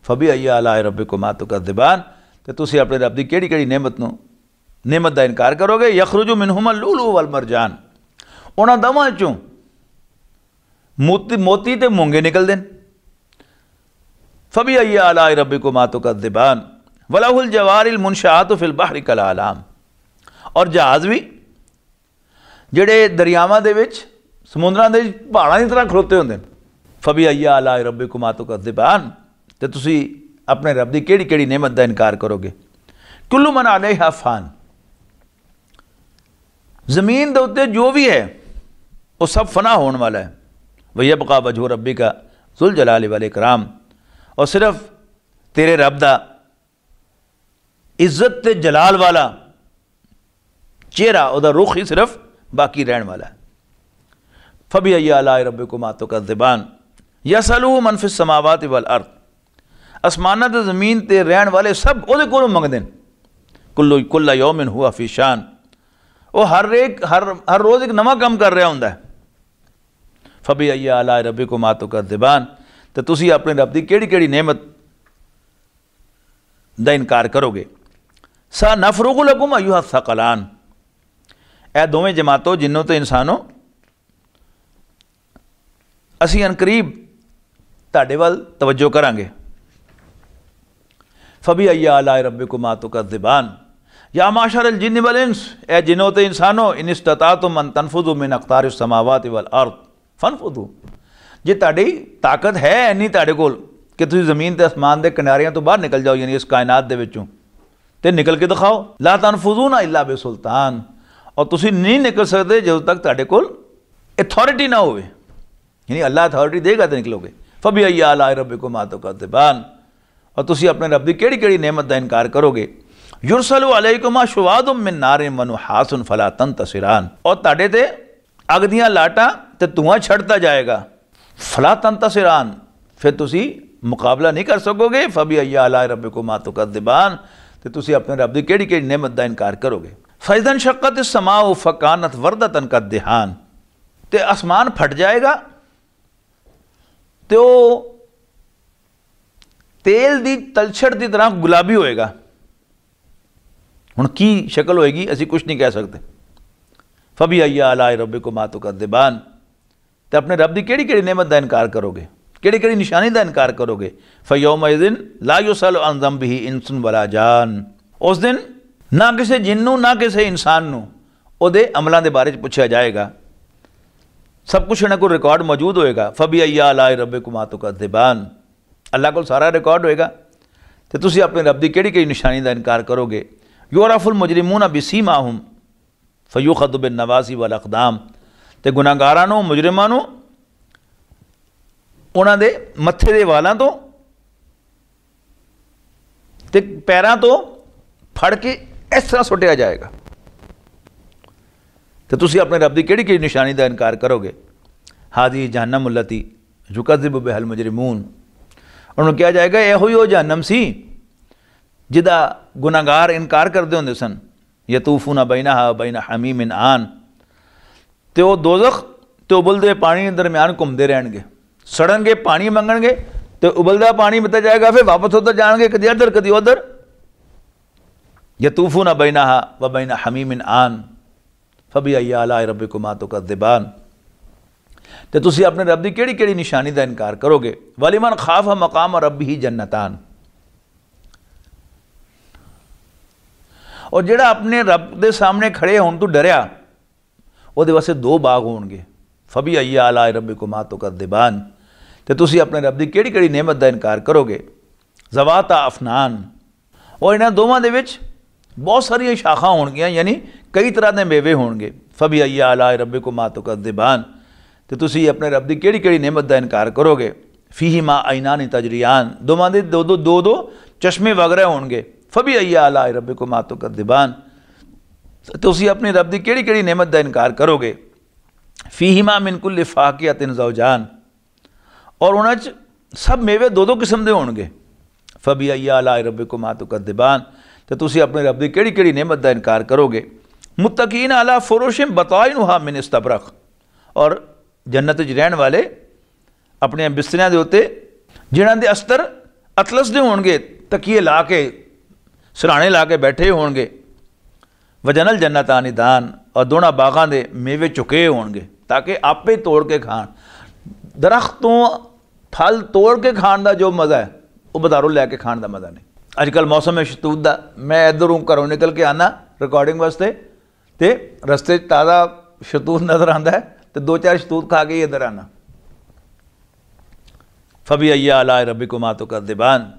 फ़बिअय्यि आलाइ रब्बिकुमा तुकज़्ज़िबान, तो तुसी अपने रब दी केड़ी केड़ी नेमत दा इनकार करोगे। यख़रुजु मिनहुमल लुलु वल मरजान, उन्हां दोवां चों मोती ते मूंगे निकलते हैं। फ़बिअय्यि आलाइ रब्बिकुमा तुकज़्ज़िबान, वलहुल जवारिल मुनशाअतु फिल बहरि कल आलाम, और जहाज़ भी जिहड़े दरियावां दे विच समुद्रां दे पहाड़ां की तरह खलोते होंदे। फ़बिअय्यि आलाइ रब्बिकुमा तुकज़्ज़िबान, ते तुसी अपने रब दी केड़ी केड़ी नेमत दा इनकार करोगे। कुल्लु मन अलैहा फ़ान, ज़मीन दे उत्ते जो भी है वो सब फना होने वाला है। वयबक़ा वजहु रब्बिका ज़ुल जलालि वल इकराम, और सिर्फ तेरे रब दा इज्जत ते जलाल वाला चेहरा, उहदा रुख ही सिर्फ बाकी रहने वाला है। फ़बिअय्यि आलाइ रब्बिकुमा तुकज़्ज़िबान, यसअलुहु मन फ़िस समावाति वल अर्द, आसमानां ते ज़मीन ते रहने वाले सब उहदे कोलों मंगदे ने। कुल्ल यौमिन हुआ फ़ी शान, वो हर रोज़ एक नवा काम कर रहा हुंदा है। फ़बिअय्यि आलाइ रब्बिकुमा तुकज़्ज़िबान, तो तुसी अपने रब दी केड़ी केड़ी नेमत दा इनकार करोगे। सा नफ़रुगु लकुम अय्युहा थक़लान, ए दोवें जमातों जिन्नों तो इंसानों, असी अनकरीब तुहाडे वल तवज्जो करांगे। फ़बिअय्यि आलाइ रब्बिकुमा तुकज़्ज़िबान, या माशरल जिन्नि वल इंस, ए जिन्नों तो इंसानों, इन इस्तताअतुम अन तनफुज़ु मिन अक़तारिस समावाति वल अर्द फनफुज़ु, जे तुहाडी ताकत है इन्नी तुहाडे कोल कि तुसीं ज़मीन ते आसमान दे किनारियां तो बाहर निकल जाओ, यानी इस कायनात दे विचों, ते निकल के दिखाओ। ला तनफुज़ूना इल्ला बिसुल्तान, और तुसीं नहीं निकल सकते जदों तक तुहाडे कोल अथॉरिटी ना होवे, यानी अल्लाह अथॉरिटी देगा तो निकलोगे। फ़बिअय्यि आलाइ रब्बिकुमा तुकज़्ज़िबान, और तुसीं अपने रब दी केड़ी केड़ी नेमत दा इनकार करोगे। युरसलु अलैकुमा शुवादुम मिन नारिन व नुहासुन फला तंतसिरान, और तुहाडे ते अग दियां लाटां ते धुआं छड़ता जाएगा। फला तंतसिरान, फिर तुसी मुकाबला नहीं कर सकोगे। फ़बिअय्यि आलाइ रब्बिकुमा तुकज़्ज़िबान, तो तुसी अपने रब दी केड़ी केड़ी नेमत दा इनकार करोगे। फ़इज़ा इंशक़्क़तिस समाउ फ़कानत वर्दतन कद्दिहान, ते आसमान फट जाएगा तो तेल दी तलछट की तरह गुलाबी होएगा। हुण की शक्ल होएगी असी कुछ नहीं कह सकते। फ़बिअय्यि आलाइ रब्बिकुमा तुकज़्ज़िबान, तो अपने रब की केड़ी केड़ी नेमत का इनकार करोगे, केड़ी केड़ी निशानी का इनकार करोगे। फ़यौमइज़िन ला युसअलु अन ज़ंबिही इंसुन वला जान, उस दिन ना किसी जिन्नू ना किसी इंसान नू उहदे अमलों के बारे पूछा जाएगा। सब कुछ इन्होंने को रिकॉर्ड मौजूद होएगा। फबी अय्या आलाए रब्बिकुमा तुकज़्ज़िबान, अल्लाह को सारा रिकॉर्ड होएगा। तो तुसी अपने रब की किहड़ी किहड़ी निशानी का इनकार करोगे। युरफ़ुल मुजरिमून बिसीमाहुम फयुख़ज़ु बिन्नवासी वल अक़दाम, ते गुनाहगारां नूं मुजरिमां नूं उन्हां दे मत्थे दे वालां तो ते पैरां तो फड़ के इस तरह सुटिया जाएगा। तो तुसी अपने रब की किहड़ी किहड़ी निशानी का इनकार करोगे। हादी जहन्नम उल्लती युकज़्ज़िबु बिहल मुजरिमून, उन्होंने कहा जाएगा यहो ही वो जहन्नम सी जिदा गुनाहगार इनकार करते होंदे सन। यतूफूना बैनहा बैन हमीमिन आन, तो वह दोज़ख तो उबलते पानी के दरम्यान घूमते रहणगे, सड़नगे पानी मंगणगे तो उबलता पानी मिलता जाएगा, फिर वापस उधर जाएंगे कदी इधर कदी उधर। यतूफूना बैनहा व बैन हमीमिन आन फबी अय्या आलाए रब्बिकुमा तुकज़्ज़िबान, तो तुसी अपने रब की किहड़ी किहड़ी निशानी का इनकार करोगे। वलिमन खाफ मकाम रब्बिही जन्नतान, और जिहड़ा अपने रब के सामने खड़े होने तो डरिया उहदे वास्ते दो बाग होणगे। फबी अय्या आलाए रब्बिकुमा तुकज़्ज़िबान, तो तुसी अपने रब की किहड़ी किहड़ी नेमत का इनकार करोगे। ज़वाता अफनान, और इन्हां दोवां दे विच बहुत सारिया शाखा होणगियां, यानी कई तरह के मेवे होणगे। फबी अय्या आलाए रब्बिकुमा तुकज़्ज़िबान, तो तुसी अपने रब की किहड़ी किहड़ी नेमत का इनकार करोगे। फ़ीहिमा ऐनान तजरियान, दोवां दे दो दो दो दो चश्मे वग रहे होणगे। फबी अय्या आलाए रब्बिकुमा तुकज़्ज़िबान, तुसी अपने रब की किहड़ी किहड़ी नेमत का इनकार करोगे। फ़ीहिमा मिन कुल्लि फ़ाकिहतिन ज़ौजान, और उन्हां सब मेवे दो दो किस्म के होणगे। फबी अय्या आलाए रब्बिकुमा तुकज़्ज़िबान, तो तुसी अपने रब की किहड़ी किहड़ी नेमत का इनकार करोगे। मुत्तकीन अला फ़ुरुशिन बताइनुहा मिन इस्तबरक़, और जन्नत च रहने वाले अपने बिस्तरियां के उत्ते जिन्हां दे अस्तर अतलस दे होणगे, तकिए ला के सराहने ला के बैठे होणगे। वजनल जन्नतानि दान, और दोनों बागां दे मेवे चुके होणगे ताकि आपे तोड़ के खाण। दरख्त तो फल तोड़ के खाण का जो मज़ा है वो बाजारों लैके खाण का मज़ा नहीं। अजकल मौसम है शतूत का, मैं इधरों घरों निकल के आना रिकॉर्डिंग वास्ते, तो रस्ते ताज़ा शतूत नज़र आता है, तो दो चार शतूत खा के ही इधर आना। फबी अय्या आलाए रब्बिकुमा तुकज़्ज़िबान,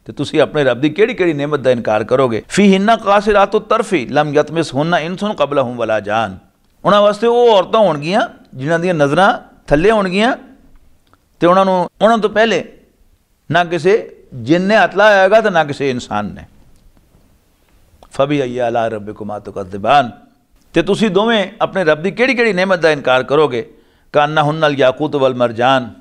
तो तुसी अपने रब की किहड़ी किहड़ी नेमत का इनकार करोगे। फ़ीहिन्ना क़ासिरातु तर्फ़ी लम यतमिसहुन्ना इंसुन क़बलहुम वला जान, उन्हां वास्ते वो औरतां होणगियां जिन्हां दी नज़रां थल्ले होणगियां, तो उन्हां तो पहले ना किसी जिन ने हथ लाया होगा तो ना किसी इंसान ने। फबी अय्या आलाए रब्बिकुमा तुकज़्ज़िबान, तो तुसी दोवें अपने रब की किहड़ी किहड़ी नेमत का इनकार करोगे। कान्नहुन्नल याकूत वल मरजान,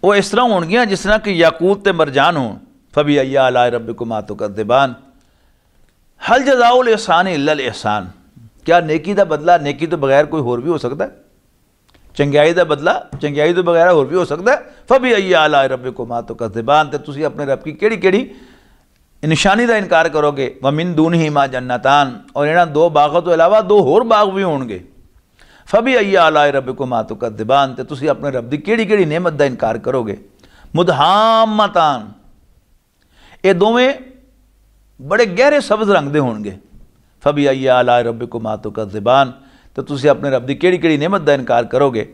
वो इस तरह होणगियां जिस तरह कि याकूत ते मरजान होण। फबी अय्या आलाए रब्बिकुमा तुकज़्ज़िबान, हल जज़ाउल इहसान इल्लल इहसान, क्या नेकी का बदला नेकी तो बगैर कोई होर भी हो सकता है, चंगियाई का बदला चंगियाई तो बगैर होर भी हो सकता है। फबी अय्या आलाए रब्बिकुमा तुकज़्ज़िबान, तो तुसी अपने रब की किहड़ी किहड़ी निशानी का इनकार करोगे। व मिन दूनहिमा जन्नतान, और इन्हां दो बागों तो अलावा दो होर बाग भी होणगे। फबी अय्या आलाए रब्बिकुमा तुकज़्ज़िबान, तो तुसी अपने रब की किहड़ी किहड़ी नेमत का इनकार करोगे। मुदहामतान, ये दोवें बड़े गहरे सब्ज़ रंग दे होणगे। फबी अय्या आलाए रब्बिकुमा तुकज़्ज़िबान, तो तुसी अपने रब की किहड़ी किहड़ी नेमत का इनकार करोगे।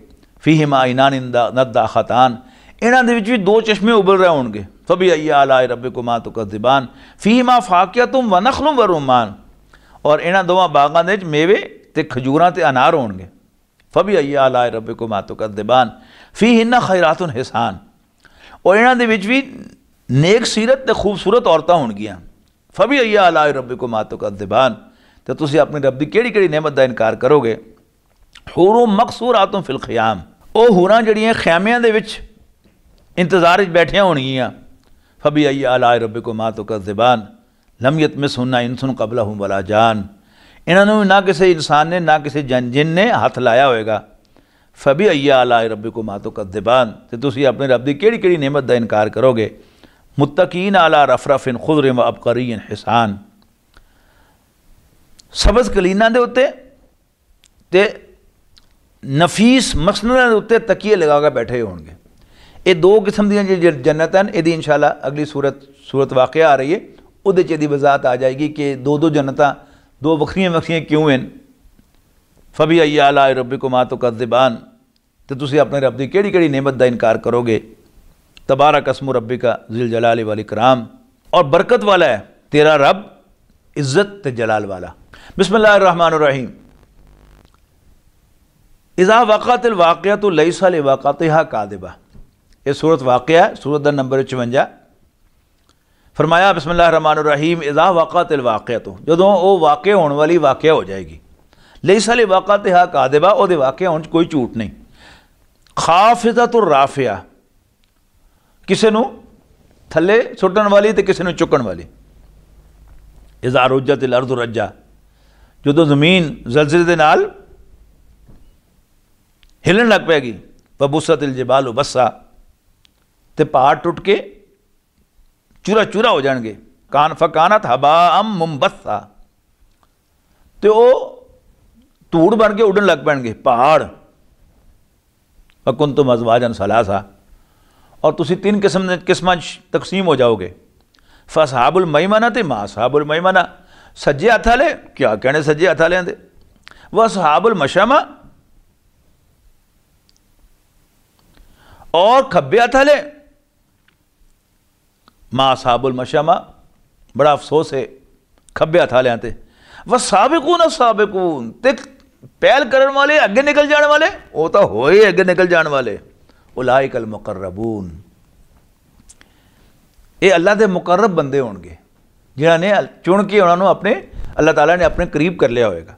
फ़ीहिमा ऐनान नद्दाख़तान, इन्हां दे विच भी दो चश्मे उबल रहे होणगे। फबी अय्या आलाए रब्बिकुमा तुकज़्ज़िबान, फ़ीहिमा फ़ाकिहतुम व नख़लुम व रुम्मान, और इन्हां दोवां बागां दे विच मेवे ते खजूरां ते अनार होणगे। फबी अय्या आलाए रब्बिकुमा तुकज़्ज़िबान, फ़ीहिन्ना खैरातुन हिसान, और इन्हां दे विच भी नेक सीरत ते खूबसूरत औरतां होणगियां। फबी अय्या आलाए रब्बिकुमा तुकज़्ज़िबान, तो तुसी अपनी रब की किहड़ी किहड़ी नेमत का इनकार करोगे। हुरूं मक़सूरातुन फ़िल ख़ियाम, वो हुरां जड़ियां ख़यामियां दे विच इंतज़ार च बैठियां होणगियां। फबी अय्या आलाए रब्बिकुमा तुकज़्ज़िबान, लम यतमिसहुन्ना इंसुन क़बलहुम वला जान, इन्होंने ना किसी इंसान ने ना किसी जिन ने हाथ लाया होएगा। फबी अय्या आलाए रब्बिकुमा तुकज़्ज़िबान, तो तुसी अपने रब की किहड़ी किहड़ी नेमत का इनकार करोगे। मुत्तकीन अला रफ़रफ़िन खुज़रिन व अबक़रिय्यिन हिसान, सबज़ कलीना दे उत्ते ते नफीस मसनदां दे उत्ते तकिए लगा के बैठे होणगे। ये दो किस्म दी जन्नत हैं। यदि इंशाअल्लाह अगली सूरत वाक़या आ रही है, ਉਹਦੇ 'ਚ ਇਹਦੀ ਵਜ਼ਾਤ ਆ ਜਾਏਗੀ कि दो दो जन्नतां दो ਵੱਖਰੀਆਂ ਵੱਖਰੀਆਂ क्यों हैं। फबी अय्या आलाए रब्बिकुमा तुकज़्ज़िबान, तो तुसीं अपने रब की किहड़ी किहड़ी नेमत का इनकार करोगे। तबारक अस्मु रब्बिका ज़िल जलाली वल इकराम, और बरकत वाला है तेरा रब, इज़्ज़त ते जलाल वाला। बिस्मिल्लाहिर रहमानिर रहीम। इज़ा वक़अतिल वाक़िअतु लैसा लिवाक़अतिहा काज़िबा, ये सूरत वाक़िआ है, सूरत का नंबर 56। फरमाया बिस्मिल्लाहिर रहमानिर रहीम, इज़ा वक़अतिल वाक़िअतु, जदों वो वाक़े होने वाली वाक़िआ हो जाएगी। लैसा लिवाक़अतिहा काज़िबा, ਉਹਦੇ वाक़े होने 'ਚ कोई झूठ नहीं। खाफ़िज़तुर राफ़िआ, किसी नूं थले सुटन वाली तो किसी नूं चुकन वाली। इज़ा रुज्जतिल अर्ज़ु रज्जा, जदों ज़मीन ज़लज़ले दे नाल हिलन लग पैगी। वबुस्सतिल जिबालु बस्सा, ते पहाड़ टुट के चूरा चूरा हो जाएंगे। कान फकानत हबाअम मुंबस्सा, तो वो धूड़ बन के उड़न लग पैणगे पहाड़। वकुंतुम अज़वाजन सलासा, और तुसी तीन किस्मां तकसीम हो जाओगे। फसहाबुल मैमना ते मा असहाबुल मैमना, सज्जे हत्थ वाले, क्या कहने सज्जे हत्थ वालियां दे। व असहाबुल मशअमा, और खब्बे हत्थ वाले, मा असहाबुल मशअमा, बड़ा अफसोस है खब्बे हत्थ वालियां ते। व साबिकून साबिकून, ते पहल करने वाले, अगे निकल जाने वाले, वो तो हो ही अगे निकल जाने वाले। उलाइकल मुकर्रबून, ये अल्लाह के मुकर्रब बंदे होंगे जिन्होंने चुन के उन्होंने अपने अल्लाह ताला ने अपने करीब कर लिया होएगा।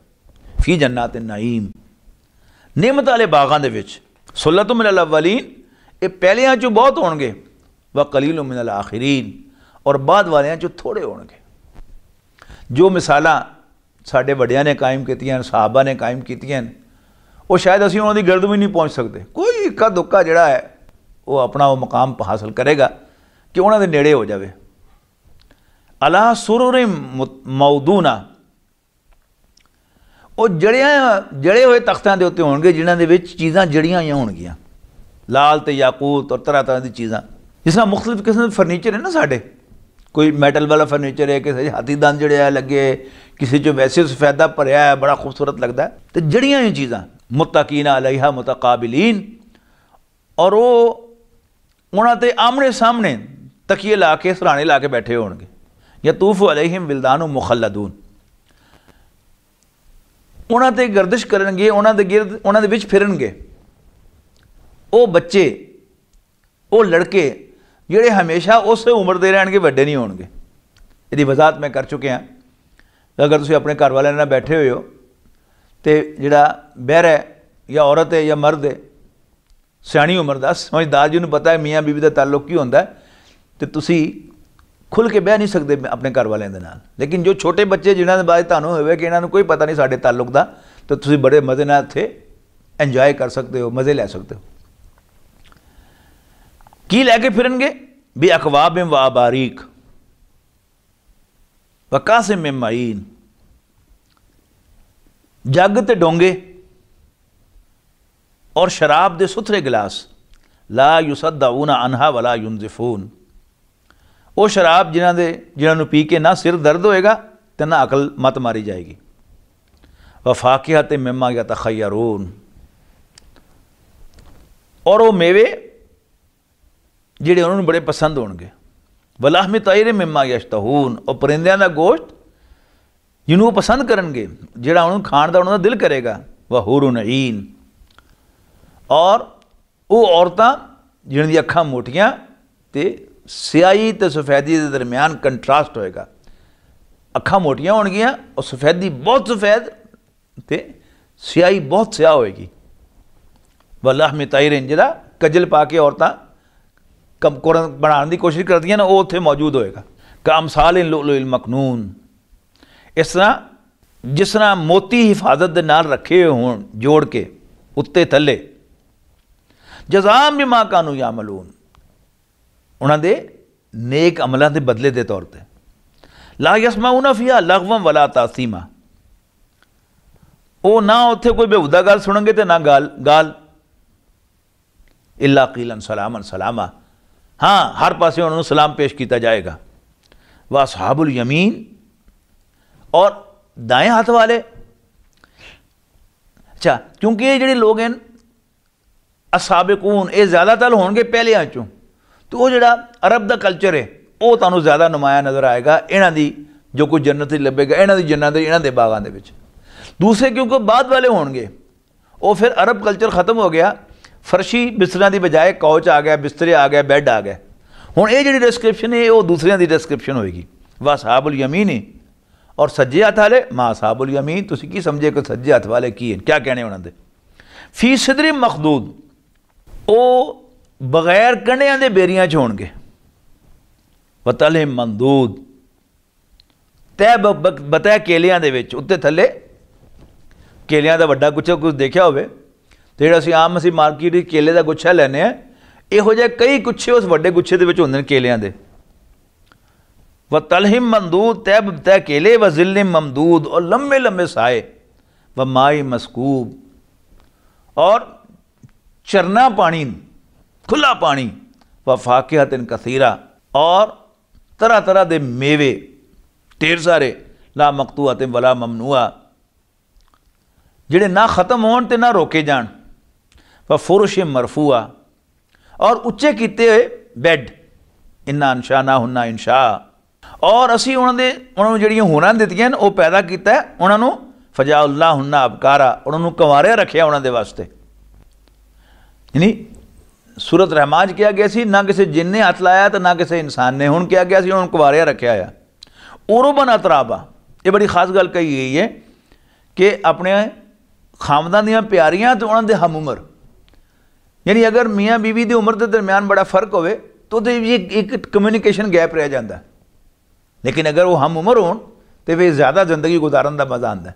फी जन्नात नईम, नेमत वाले बागां दे विच। सुल्लतुम मिनल अव्वलीन, ये पहलियां चों बहुत होंगे। व कलीलुम मिनल आखिरीन, और बाद वालियां चों थोड़े होंगे। जो मिसालां साडे वड्डियां ने कायम कीतियां, सहाबा ने कायम कीतियां, वो शायद असीं उन्हां दी गिरद भी नहीं पहुँच सकते। कोई इक्का दुक्का जिहड़ा है वो अपना वो मकाम हासिल करेगा कि उन्हां दे नेड़े हो जाए। अला सुरुरिम मौदूना, वो जड़े हुए तख्तां दे उत्ते होणगे जिन्हां दे विच चीज़ां जड़ियां होईयां होणगियां, लाल ते याकूत और तरह तरह की चीज़ां। जिस तरह मुख्तलिफ किस्म के फर्नीचर है ना साडे, कोई मैटल वाला फर्नीचर है, किसी हाथी दंद जड़े है लगे, किसी जो वैसे सफेदा भरिया है, बड़ा खूबसूरत लगता है। तो जड़ियां ही चीज़ां, मुत्तकीना अलैहा मुतकाबिलीन, और वो उन्हां ते आमने सामने तकिए ला के सराहने ला के बैठे होणगे। यतूफु अलैहिम विल्दानु मुखल्लदून, उन्हां ते गर्दिश करनगे, उन्हां दे गिरद उन्हां दे विच फिरनगे वो बच्चे, वो लड़के जिहड़े हमेशा उस उम्र दे रहणगे, वड्डे नहीं होणगे। इसदी वजाहत मैं कर चुके हैं। अगर तुसीं अपने घर वाले नाल बैठे हुए हो तो जिहड़ा बहरा है या औरत है या मर्द है, सियाणी उम्र का समझदार, जिन्होंने पता है मियाँ बीवी का ताल्लुक की होंदा है, तो तुसीं खुल के बह नहीं सकते अपने घर वाले दे नाल। लेकिन जो छोटे बच्चे जिन्हों के बाद तुहानूं होवे कि इन्हां नूं कोई पता नहीं साडे ताल्लुक का, तो तुसीं बड़े मज़े नाल इत्थे एंजॉय कर सकते हो, मज़े लै सकते हो। की लैके फिरनगे बे अकवाबिम व अबारीक व कासिम मिन मईन, जग ते डोंगे और शराब दे सुथरे गिलास। ला युसद्दऊना अनहा वला युनज़िफून, वो शराब जिन्होंने पी के ना सिर दर्द होएगा तो ना अकल मत मारी जाएगी। व फाकिहत मिम्मा यतखय्यरून, और वो मेवे जिहड़े उन्होंने बड़े पसंद होणगे। वलाहमी तैर मिम्मा यश्तहून, और परिंदियां दा गोश्त जिन्होंने पसंद करनगे, जिहड़ा उन्होंने खाण दा उन्होंने दिल करेगा। वह हुरुन ईन, और वो औरतां जिन्हां दी अखां मोटियां ते स्याही ते सफेदी के दरम्यान कंट्रास्ट होएगा। अखां मोटियां होणगियां और सफेदी बहुत सफेद ते स्याही बहुत स्याह होएगी। वलाहमी तैर, जिहड़ा कजल पा के औरतां कुरान बनाने की कोशिश करती ना, वो उत्थे मौजूद होएगा। कामसाल लुलुल मकनून, इस तरह जिस तरह मोती हिफाजत के नाल रखे हुए होण जोड़ के उत्ते थले। जज़ाम बिमा कानू यामलून, उन्हां दे नेक अमलों के बदले के तौर पर। ला यसमाऊना फिहा लग़वन वला तासीमा, वो ना उत्थे कोई बेहुदा गल सुनेंगे तो ना गाल। इल्ला कीलन सलामन सलामा, हाँ हर पासे उन्होंने सलाम पेश किया जाएगा। व अस्हाबुल यमीन, और दाएं हाथ वाले। अच्छा, क्योंकि ये जिहड़े लोग हैं असाबिकून, ये ज़्यादातर होंगे पहलियां चों, तो वो जिहड़ा अरब का कल्चर है वो तुहानूं ज़्यादा नुमाया नज़र आएगा। इन्हां दी जो कुछ जन्नत लभेगा, इन्हां दी जन्नत इन्हां दे बागां दे विच। दूसरे क्योंकि बाद वाले होंगे, वो फिर अरब कल्चर ख़त्म हो गया, फर्शी बिस्तरियां दी बजाय कौच आ गया, बिस्तरे आ गए, बैड आ गए। हुण ये जिहड़ी डिस्क्रिप्शन है वो दूसरियां दी डिस्क्रिप्शन होएगी। व अस्हाबुल यमीन, और सज्जे हथ वाले मा अस्हाबुल यमीन, तुसीं की समझे कि सज्जे हथ वाले की है, क्या कहने उन्हां दे। फी सिदरिन मखदूद, वो बगैर कंडियां दे बेरियां च होणगे। व तलहिम मंदूद, तै बतै केलियां दे विच, उत्ते थल्ले केलियां दा वड्डा गुच्छा कुछ देखिया होवे तो जिहड़ा असीं आम असीं मार्केट विच केले दा गुच्छा लैने आ, इहो जिहे कई गुच्छे उस वड्डे गुच्छे दे विच हुंदे ने केलियां दे। व तलहिम मंदूद, तै केले, व ज़िल्लिम ममदूद, और लम्बे लम्बे साए, व माई मस्कूब, और चरना पानी, खुला पानी, व फाकिहतिन कसीरा, और तरह तरह के मेवे ढेर सारे, ला मकतूअतिन वला ममनूआ, जिहड़े ना ख़त्म होण ते ना रोके जाण। व फुरुशिन मरफूआ, और उच्चे कीते हुए बैड, इन्ना इंशा ना हुन्ना इंशा, और असी उन्होंने जिहड़ियां हुनरां दित्तियां वो पैदा किया है, उन्होंने फजाउल्ला हुन्ना अबकारा, उन्होंने कंवारिया रखिया उन्होंने वास्ते। यानी सूरत रहमान किया गया सी, ना किसी जिन ने हथ लाया तो ना किसी इंसान ने, हुण किया गया सी उन्होंने कंवारिया रखिया है। उरुबन अतराबा, ये बड़ी खास गल कही गई है कि अपने खामदां दियां प्यारियां तो उन्होंने हम उम्र, यानी अगर मियाँ बीवी की उम्र के दरम्यान बड़ा फर्क होवे तो ये एक कम्यूनिकेशन गैप रह जाता है। लेकिन अगर वो हम उम्र हो तो फिर ज़्यादा जिंदगी गुजारन का मज़ा आता है।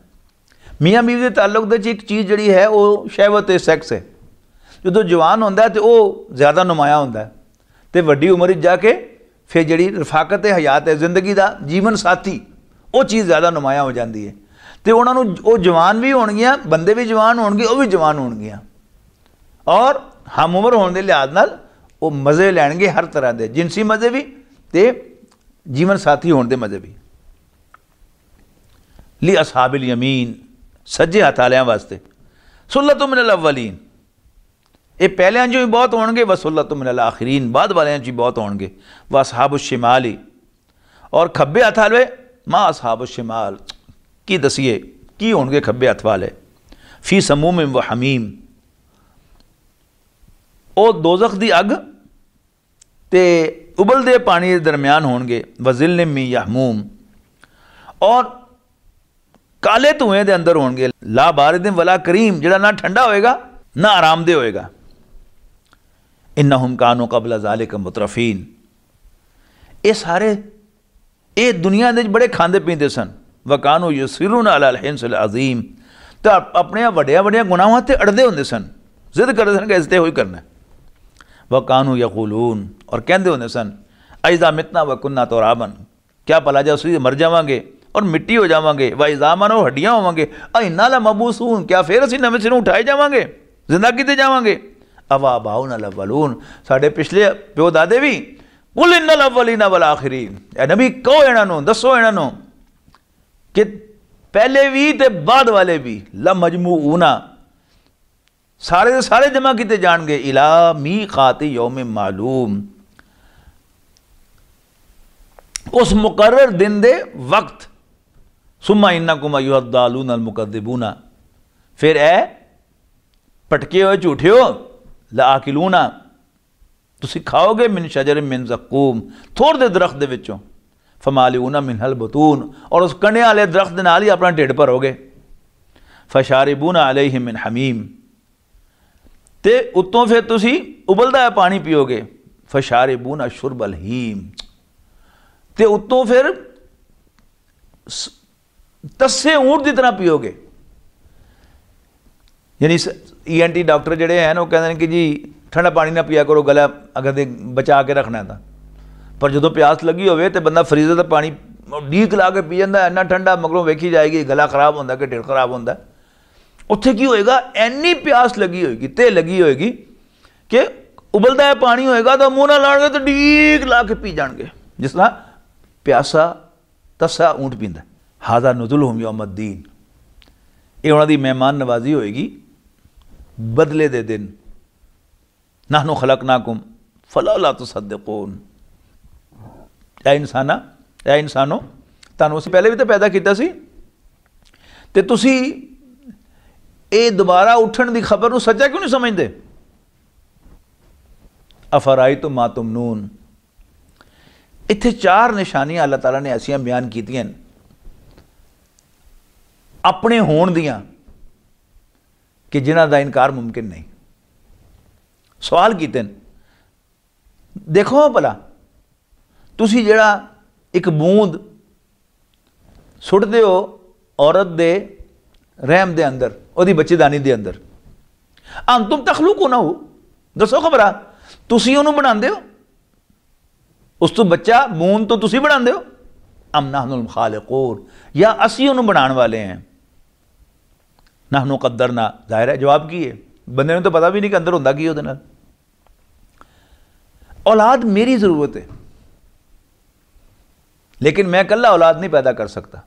मियाँ बीवी के ताल्लुक दे एक चीज़ जी है वो शहवत है, सैक्स है। जो जवान होंदा तो वो ज़्यादा नुमाया होंदा है, तो वड्डी उम्र जाके फिर जी रफाकत हयात है, जिंदगी का जीवन साथी, वो चीज़ ज़्यादा नुमाया हो जाती है। तो उन्होंने वो जवान भी होणगियां, बंदे भी जवान होणगे, वो भी जवान होणगियां, और हम उम्र होने के लिहाज नाल वो मज़े लैणगे हर तरह के, जिनसी मज़े भी तो जीवन साथी होने के मज़े भी। ली अस्हाबिल यमीन, सज्जे हथ वालियां वास्ते, सुल्लतुम मिनल अव्वलीन, ये पहलियां चों भी बहुत होणगे, व सुल्लतुम मिनल आखिरीन, बाद वालियां चों बहुत होणगे। व अस्हाबुश शिमाली, और खब्बे हथ वाले मा अस्हाबुश शिमाल, की दसीए की होणगे खब्बे हथ वाले। फी समूम व हमीम, वो दोज़ख दी अग ते उबलदे पानी के दरम्यान होणगे। व ज़िल्लिम मिन यहमूम, और काले धुएं दे अंदर होणगे। ला बारिदिन वला करीम, जिहड़ा ना ठंडा होएगा ना आरामदेह होएगा। इन्नहुम कानू कबला ज़ालिका मुतरफीन, ये सारे ये दुनिया दे बड़े खांदे पींदे सन। व कानू युसिरून अलल हिंसिल अज़ीम, तो अपने वड्डिया वड्डिया गुनाहां ते अड़दे होंदे सन, जिद करदे सन कि इस ते होई करना। व कानू यकूलून, और कहते होंदे सन अइज़ा मितना व कुन्ना तुराबन, क्या भला जो असीं मर जावांगे और मिट्टी हो जावांगे, व इज़ामन, और हड्डियां होवांगे, इन्ना ला मबूसून, क्या फिर असीं नवें सिरों उठाए जावांगे, जिंदा किते जावांगे। अवा बाउन अव्वलून, साडे पिछले प्यो दादे भी। कुल इन्नल अव्वलीना वल आखिरीन, ए नबी कहो इन्हां नूं, दसो इन्हां नूं कि पहले भी ते बाद वाले भी ला मजमूऊना, सारे दे सारे जमा किते जाणगे। इला मीक़ाति यौम मालूम, उस मुकर्रर दिन दे वक्त। सुम्मा इन्नकुम अय्युहद्दालून अल मुकद्दिबूना, फिर ए भटके हुए झूठे हो, लाकिलूना, तुसी खाओगे मिन शजर मिन ज़क्कूम, थोड़ दे दरख्त दे विचों। फमालिऊना मिनहल बुतून, और उस कंडियां वाले दरख्त दे नाल ही अपना ढिड भरोगे। फशारिबूना अलैहि मिन हमीम, ते उत्तों फिर तुसी उबलदा है पानी पियोगे। फशारिबूना शुरबल हीम, ते उत्तों फिर तस्से ऊंट की तरह पियोगे। यानी ENT डॉक्टर जोड़े हैं वो कहते हैं कि जी ठंडा पानी ना पिया करो, गला अगर दे बचा के रखना है। पर जो प्यास लगी हो तो बंदा फ्रीजर का पानी लीक ला के पी जाता, इन्ना ठंडा, मगरों वेखी जाएगी गला खराब होता कि ढिड खराब होता। उत्थे की होएगा, एनी प्यास लगी होएगी ते लगी होएगी कि उबलता है पानी होएगा तो मूँह ना लाएंगे तो ढीक ला के पी जाएंगे। जिस तरह प्यासा तसा ऊँट पींदा। हादा नुज़ुलुहुम यौमद्दीन, ये उन्होंने मेहमान नवाजी होएगी बदले दे दिन। नहनु खलकनाकुम फलौला तुसद्दिकून, ऐ इंसानो तुहानू असीं पहले भी तो पैदा किया सी, ते तुसी ये दोबारा उठण की खबर को सच्चा क्यों नहीं समझते। अफराई तो मा तुमनून, इत्थे 4 निशानियां अल्लाह ताला ने ऐसियां बयान कीतियां अपने होण दियां कि जिन्हां दा इनकार मुमकिन नहीं। सवाल कीते देखो भला तुसी जिहड़ा एक बूंद सुटदे हो औरत दे रहम दे अंदर, ओदी बच्चेदानी दे अंदर, तुम तखलूकूना हो, दसो खबरा तुसी उहनूं बनांदे हो, उस तो बच्चा बूंद तो तुसी बनांदे हो, अम नहनुल खालिकून, या असी उहनूं बनाण वाले हैं। नहनु कद्दरना, जाहिर है जवाब की है, बंदे ने तो पता भी नहीं कि अंदर हुंदा की उहदे नाल। औलाद मेरी जरूरत है, लेकिन मैं कल्ला औलाद नहीं पैदा कर सकता।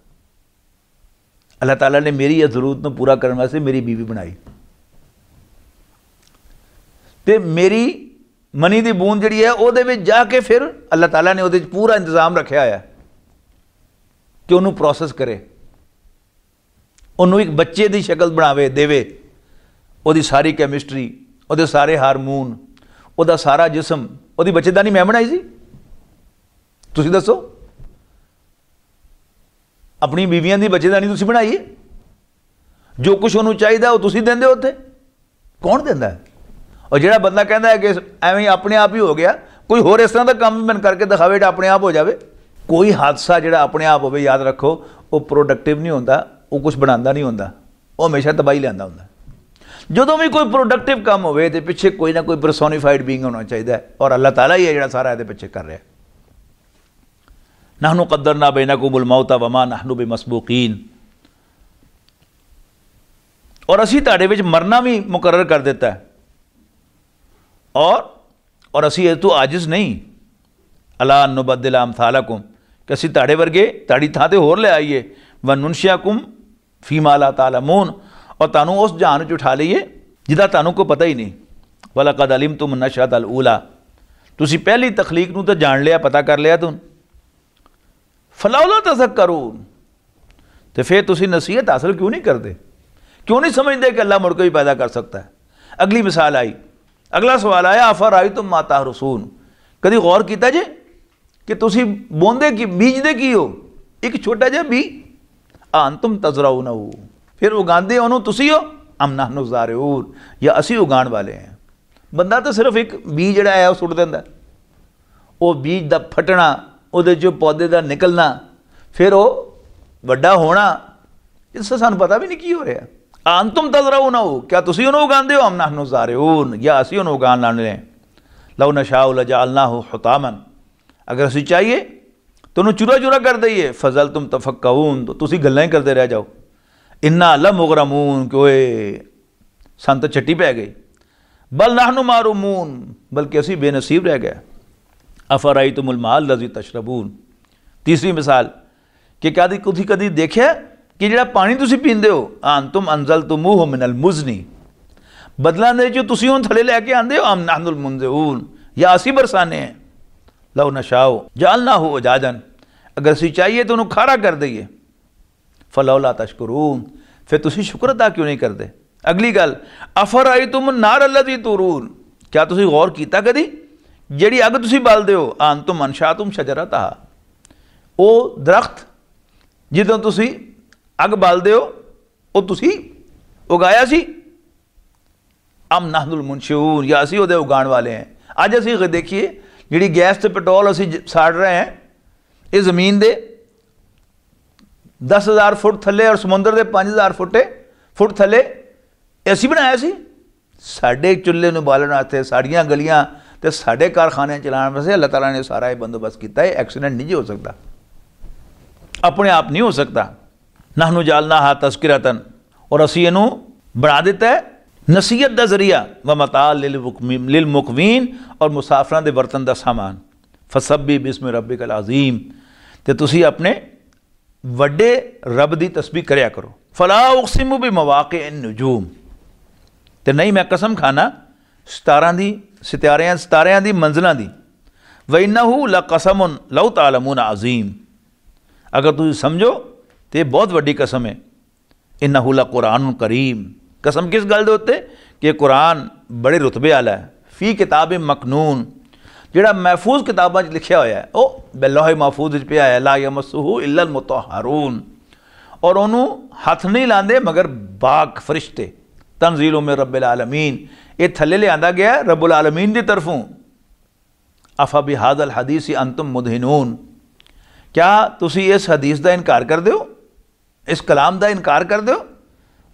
अल्लाह ताला ने मेरी यह जरूरत को पूरा करने वास्ते मेरी बीवी बनाई, ते मेरी मनी की बूंद जी है वो जाके फिर अल्लाह ताला ने वो पूरा इंतजाम रखा है कि उन्होंने प्रोसैस करे, उन्होंने एक बच्चे की शक्ल बनावे देवे, वो सारी कैमिस्ट्री, वो सारे हारमोन, वो सारा जिसम, वो बच्चेदानी मैं बनाई सी। तुसी दसो अपनी बीवियां की बच्चेदानी तुसी बनाई है, जो कुछ उन्होंने चाहिए वो तुसी देंदे हो, उत्थे कौन देंदा है। और जिहड़ा बंदा कहता है कि एवं अपने आप ही हो गया, कोई होर इस तरह का काम मैंने करके दिखावे जो अपने आप हो जाए। कोई हादसा जिहड़ा अपने आप हो, याद रखो वो प्रोडक्टिव नहीं होता, वो कुछ बनाता नहीं होता, वो हमेशा तबाही लिया होंदा। जो भी कोई प्रोडक्टिव काम हो तो पिछे कोई ना कोई परसोनीफाइड बीइंग होना चाहिए, और अल्लाह ताला ही है जिहड़ा सारा ये पिछे कर रहा है। नहनु कद्दरना बैनकुमुल मौत वमा नहनु बिमसबूकीन, और असी तुहाडे विच मरना भी मुकर्रर कर दिता है, और असी तू आजिज़ नहीं। अला नुबद्दिल अमसालकुम, कि असी तुहाडे वर्गे तुहाडी थां ते होर ले आईए, व नुनशियाकुम फीमा ला तालमून, और तुहानू उस जहान च उठा लीए जिहदा तुहानू को पता ही नहीं। वलक़द अलिमतुम नशअतल ऊला, तुसी पहली तखलीक नूं तो जान लिया, पता कर लिया तुम। फलौला तज़क्करून, तो फिर तुसी नसीहत हासिल क्यों नहीं करते, क्यों नहीं समझते कि अल्लाह मुड़ के भी पैदा कर सकता है। अगली मिसाल आई, अगला सवाल आया, अफ़राई तुम मा तहरुसून, कभी गौर किया जे कि तुसी बोंदे की बीजदे की हो, एक छोटा जिहा बी, अंतुम तज़रऊनहू, फिर उगांदे उन्होंने तुसी हो, अम नहनु ज़ारिऊन, या असी उगाण वाले हैं। बंदा तो सिर्फ एक बीज जिहड़ा है वह सुट दिंदा, वो बीज का फटना, उहदे चों पौधे का निकलना, फिर वो वड्डा होना, इससे सानूं पता भी नहीं की हो रहा। अंतुम तज़रऊनहू, क्या तुसी उन्होंने उगांदे हो, अम नहनु ज़ारिऊन, या असी उन्होंने उगाण वाले हैं। लौ नशाउ लजअलनाहु हुतामन, अगर असी चाहिए तो उन्होंने चूरा चूरा कर दईए, फजल तुम तफक्कऊन, तो तुसी गल्लां ही करते रह जाओ। इन्ना लमुग़रमून, कि ओए सन तो छट्टी पै गई। बल नहनु मारूमून, बल्कि असी बेनसीब रह गए। अफ़रअयतुमुल माअ लज़ी तशरबून, तीसरी मिसाल कि क्या तुसी कदी देखिया कि जिहड़ा पानी तुसी पींदे हो, अंतुम अंज़लतुमूहु मिनल मुज़नी, बदला दे जो तुसी उन थले लैके आंदे हो, अम नहनुल मुंज़िऊन, या असी बरसाने हैं। लौ नशाओ जअलनाहु उजाजन, अगर असी चाहिए तो उन्होंने खारा कर दईए। फलौला तशकुरून, फिर तुसी शुक्र अदा क्यों नहीं करते। अगली गल, अफ़रअयतुमुन नार अल्लज़ी तुरून, क्या तुसी गौर किया कदी जिहड़ी अग तुसी बालदे हो, अंतुम अनशातुम शजरतहा, वो दरख्त जिदों तुसी अग बालदे हो वो तुसी उगाया सी। अम नहनुल मुनशिऊन, या असी उहदे उगाण वाले हैं। अज असी देखिए जिहड़ी गैस ते पेट्रोल असी साड़ रहे हैं, ये जमीन दे 10,000 फुट थले और समुद्र के 5,000 फुट थले असी बनाया सी। साडे चुल्हे नूं बालण वास्ते, साड़ियां गलियां ते साडे कारखाने चलाने वास्ते अल्लाह ताला ने सारा ये बंदोबस्त किया है। एक्सीडेंट नहीं हो सकता, अपने आप नहीं हो सकता। नहनु जालनाहा तज़किरतन, और असी इनू बना दिता है नसीहत का जरिया, व मताल लिल मुकवीन, और मुसाफिरां दे बर्तन का सामान। फसब्बि बिस्मि रब्बिकल अज़ीम, ਤੇ ਤੁਸੀਂ ਆਪਣੇ ਵੱਡੇ ਰੱਬ ਦੀ ਤਸਬੀਹ ਕਰਿਆ ਕਰੋ। ਫਲਾ ਉਕਸਿਮੁ ਬि ਮਵਾਕਿ ਨੁਜੂਮ, ਤੇ ਨਹੀਂ ਮੈਂ ਕਸਮ ਖਾਣਾ ਸਿਤਾਰਿਆਂ ਦੀ ਮੰਜ਼ਲਾਂ ਦੀ। व इन्नहु लक़समुन लौ तालमून अज़ीम, अगर तुम समझो तो बहुत वड्डी कसम है। इन्नहु लक़ुरानुन करीम, कसम किस गल दे उत्ते कि कुरान बड़े रुतबे वाला है। फ़ी किताब मकनून, जिहड़ा महफूज किताबां च लिखिया होया है, ओ लौहे महफूज च पिया है। ला यमस्सुहु इल्लल मुतहहरून, और उन्होंने हथ नहीं लाते मगर बाक फरिश्ते। तंज़ीलुम मिन रब्बिल आलमीन, ये थले लिआंदा गया रब्बुल आलमीन की तरफों। अफा बिहादल हदीस अंतुम मुदहिनून, क्या तुसी इस हदीस का इनकार कर दो, इस कलाम का इनकार कर दो।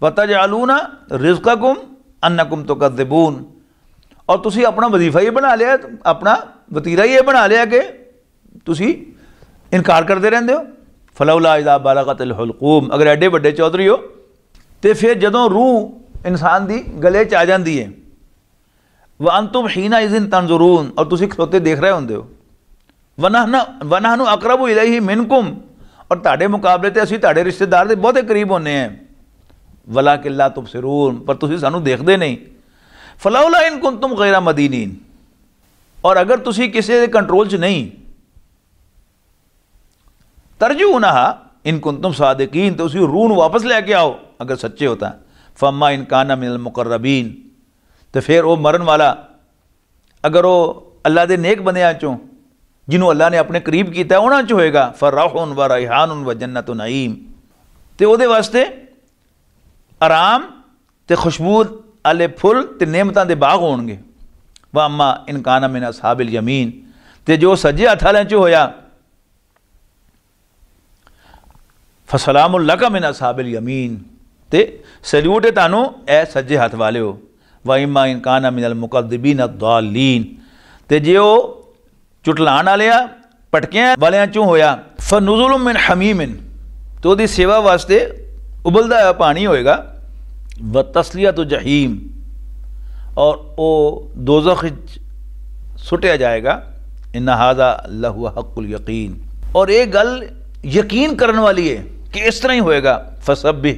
वतजअलूना रिज़्क़कुम अन्नकुम तुकज़्ज़िबून, और तुसी अपना वजीफा ये बना लिया, अपना वतीरा ये बना लिया कि तुसी इनकार करते रहंदे हो। फलौला इज़ा बलगतिल हुलकूम, अगर एडे वड्डे चौधरी हो तो फिर जदों रूह इंसान की गले च आ जाती है। व अंतुम हीना इज़िन तंजुरून, और तुसी खलोते देख रहे होंदे हो। वनहनु अक़रबु इलैहि मिनकुम, और ताड़े मुकाबले ते असीं ताड़े रिश्तेदार दे बहुते करीब होने हैं। वलाकिन ला तुबसिरून, पर तुसी सानू देखदे नहीं। फलौला इन कुंतुम गैरा मदीनीन, और अगर तुसी किसी दे कंट्रोल च नहीं। तरजूनहा इन कुंतुम सादिकीन, तो उसी रूह नूं वापस लैके आओ अगर सच्चे होता। फम्मा इन काना मिनल मुकर्रबीन, तो फिर वो मरन वाला अगर वो अल्लाह के नेक बंदियां चों जिन्हों अल्लाह ने अपने करीब किया उन्होंने चो होएगा। फर्राहुन व रैहानुन व जन्नत नईम, तो वो वास्ते आराम तो खुशबू आले फुल तो नेमतां दे बाग होणगे। व अम्मा इनकाना मिन असहाबिल यमीन, तो जो सज्जे हथ वालियां चो होया फसलामुन लका मिन असहाबिल यमीन, तो सल्यूट है तुहानू ए सज्जे हथ वाले हो। व इम्मा इनकाना मिनल मुकद्दिबीन अद्दालीन, तो जे वो चुटलाण वाले भटकिया वालियां चों होया। फनुज़ुलुम मिन हमीमिन, तो उसकी सेवा वास्ते उबलदा हुआ पानी होएगा। व तस्लियत जहीम, और वो दोज़ख सुटिया जाएगा। इन्ना हाज़ा लहुव हक़्क़ुल यकीन, और ये गल यकीन करने वाली है कि इस तरह ही होएगा। फसब्बिह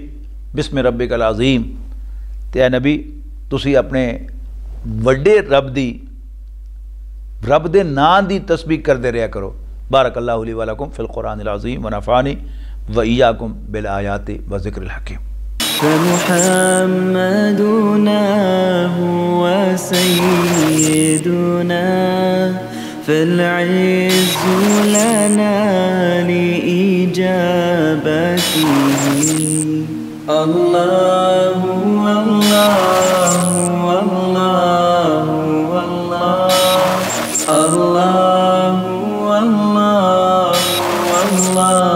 बिस्मि रब्बिकल अज़ीम, ते नबी तुसी अपने वड्डे रब दे नाम दी तस्बीह करते रहा करो। बारकल्लाहु ली व लकुम फिल कुरानिल अज़ीम व नफ़अनी व इय्याकुम बिल आयाति व ज़िक्रिल हकीम। फमुहम्मदुना हुवा सय्यिदुना फिल इज़्ज़ु लना लिइजाबतिही। अल्लाहु अल्लाहु अल्लाहु अल्लाहु अल्लाहु अल्लाहु अल्लाह।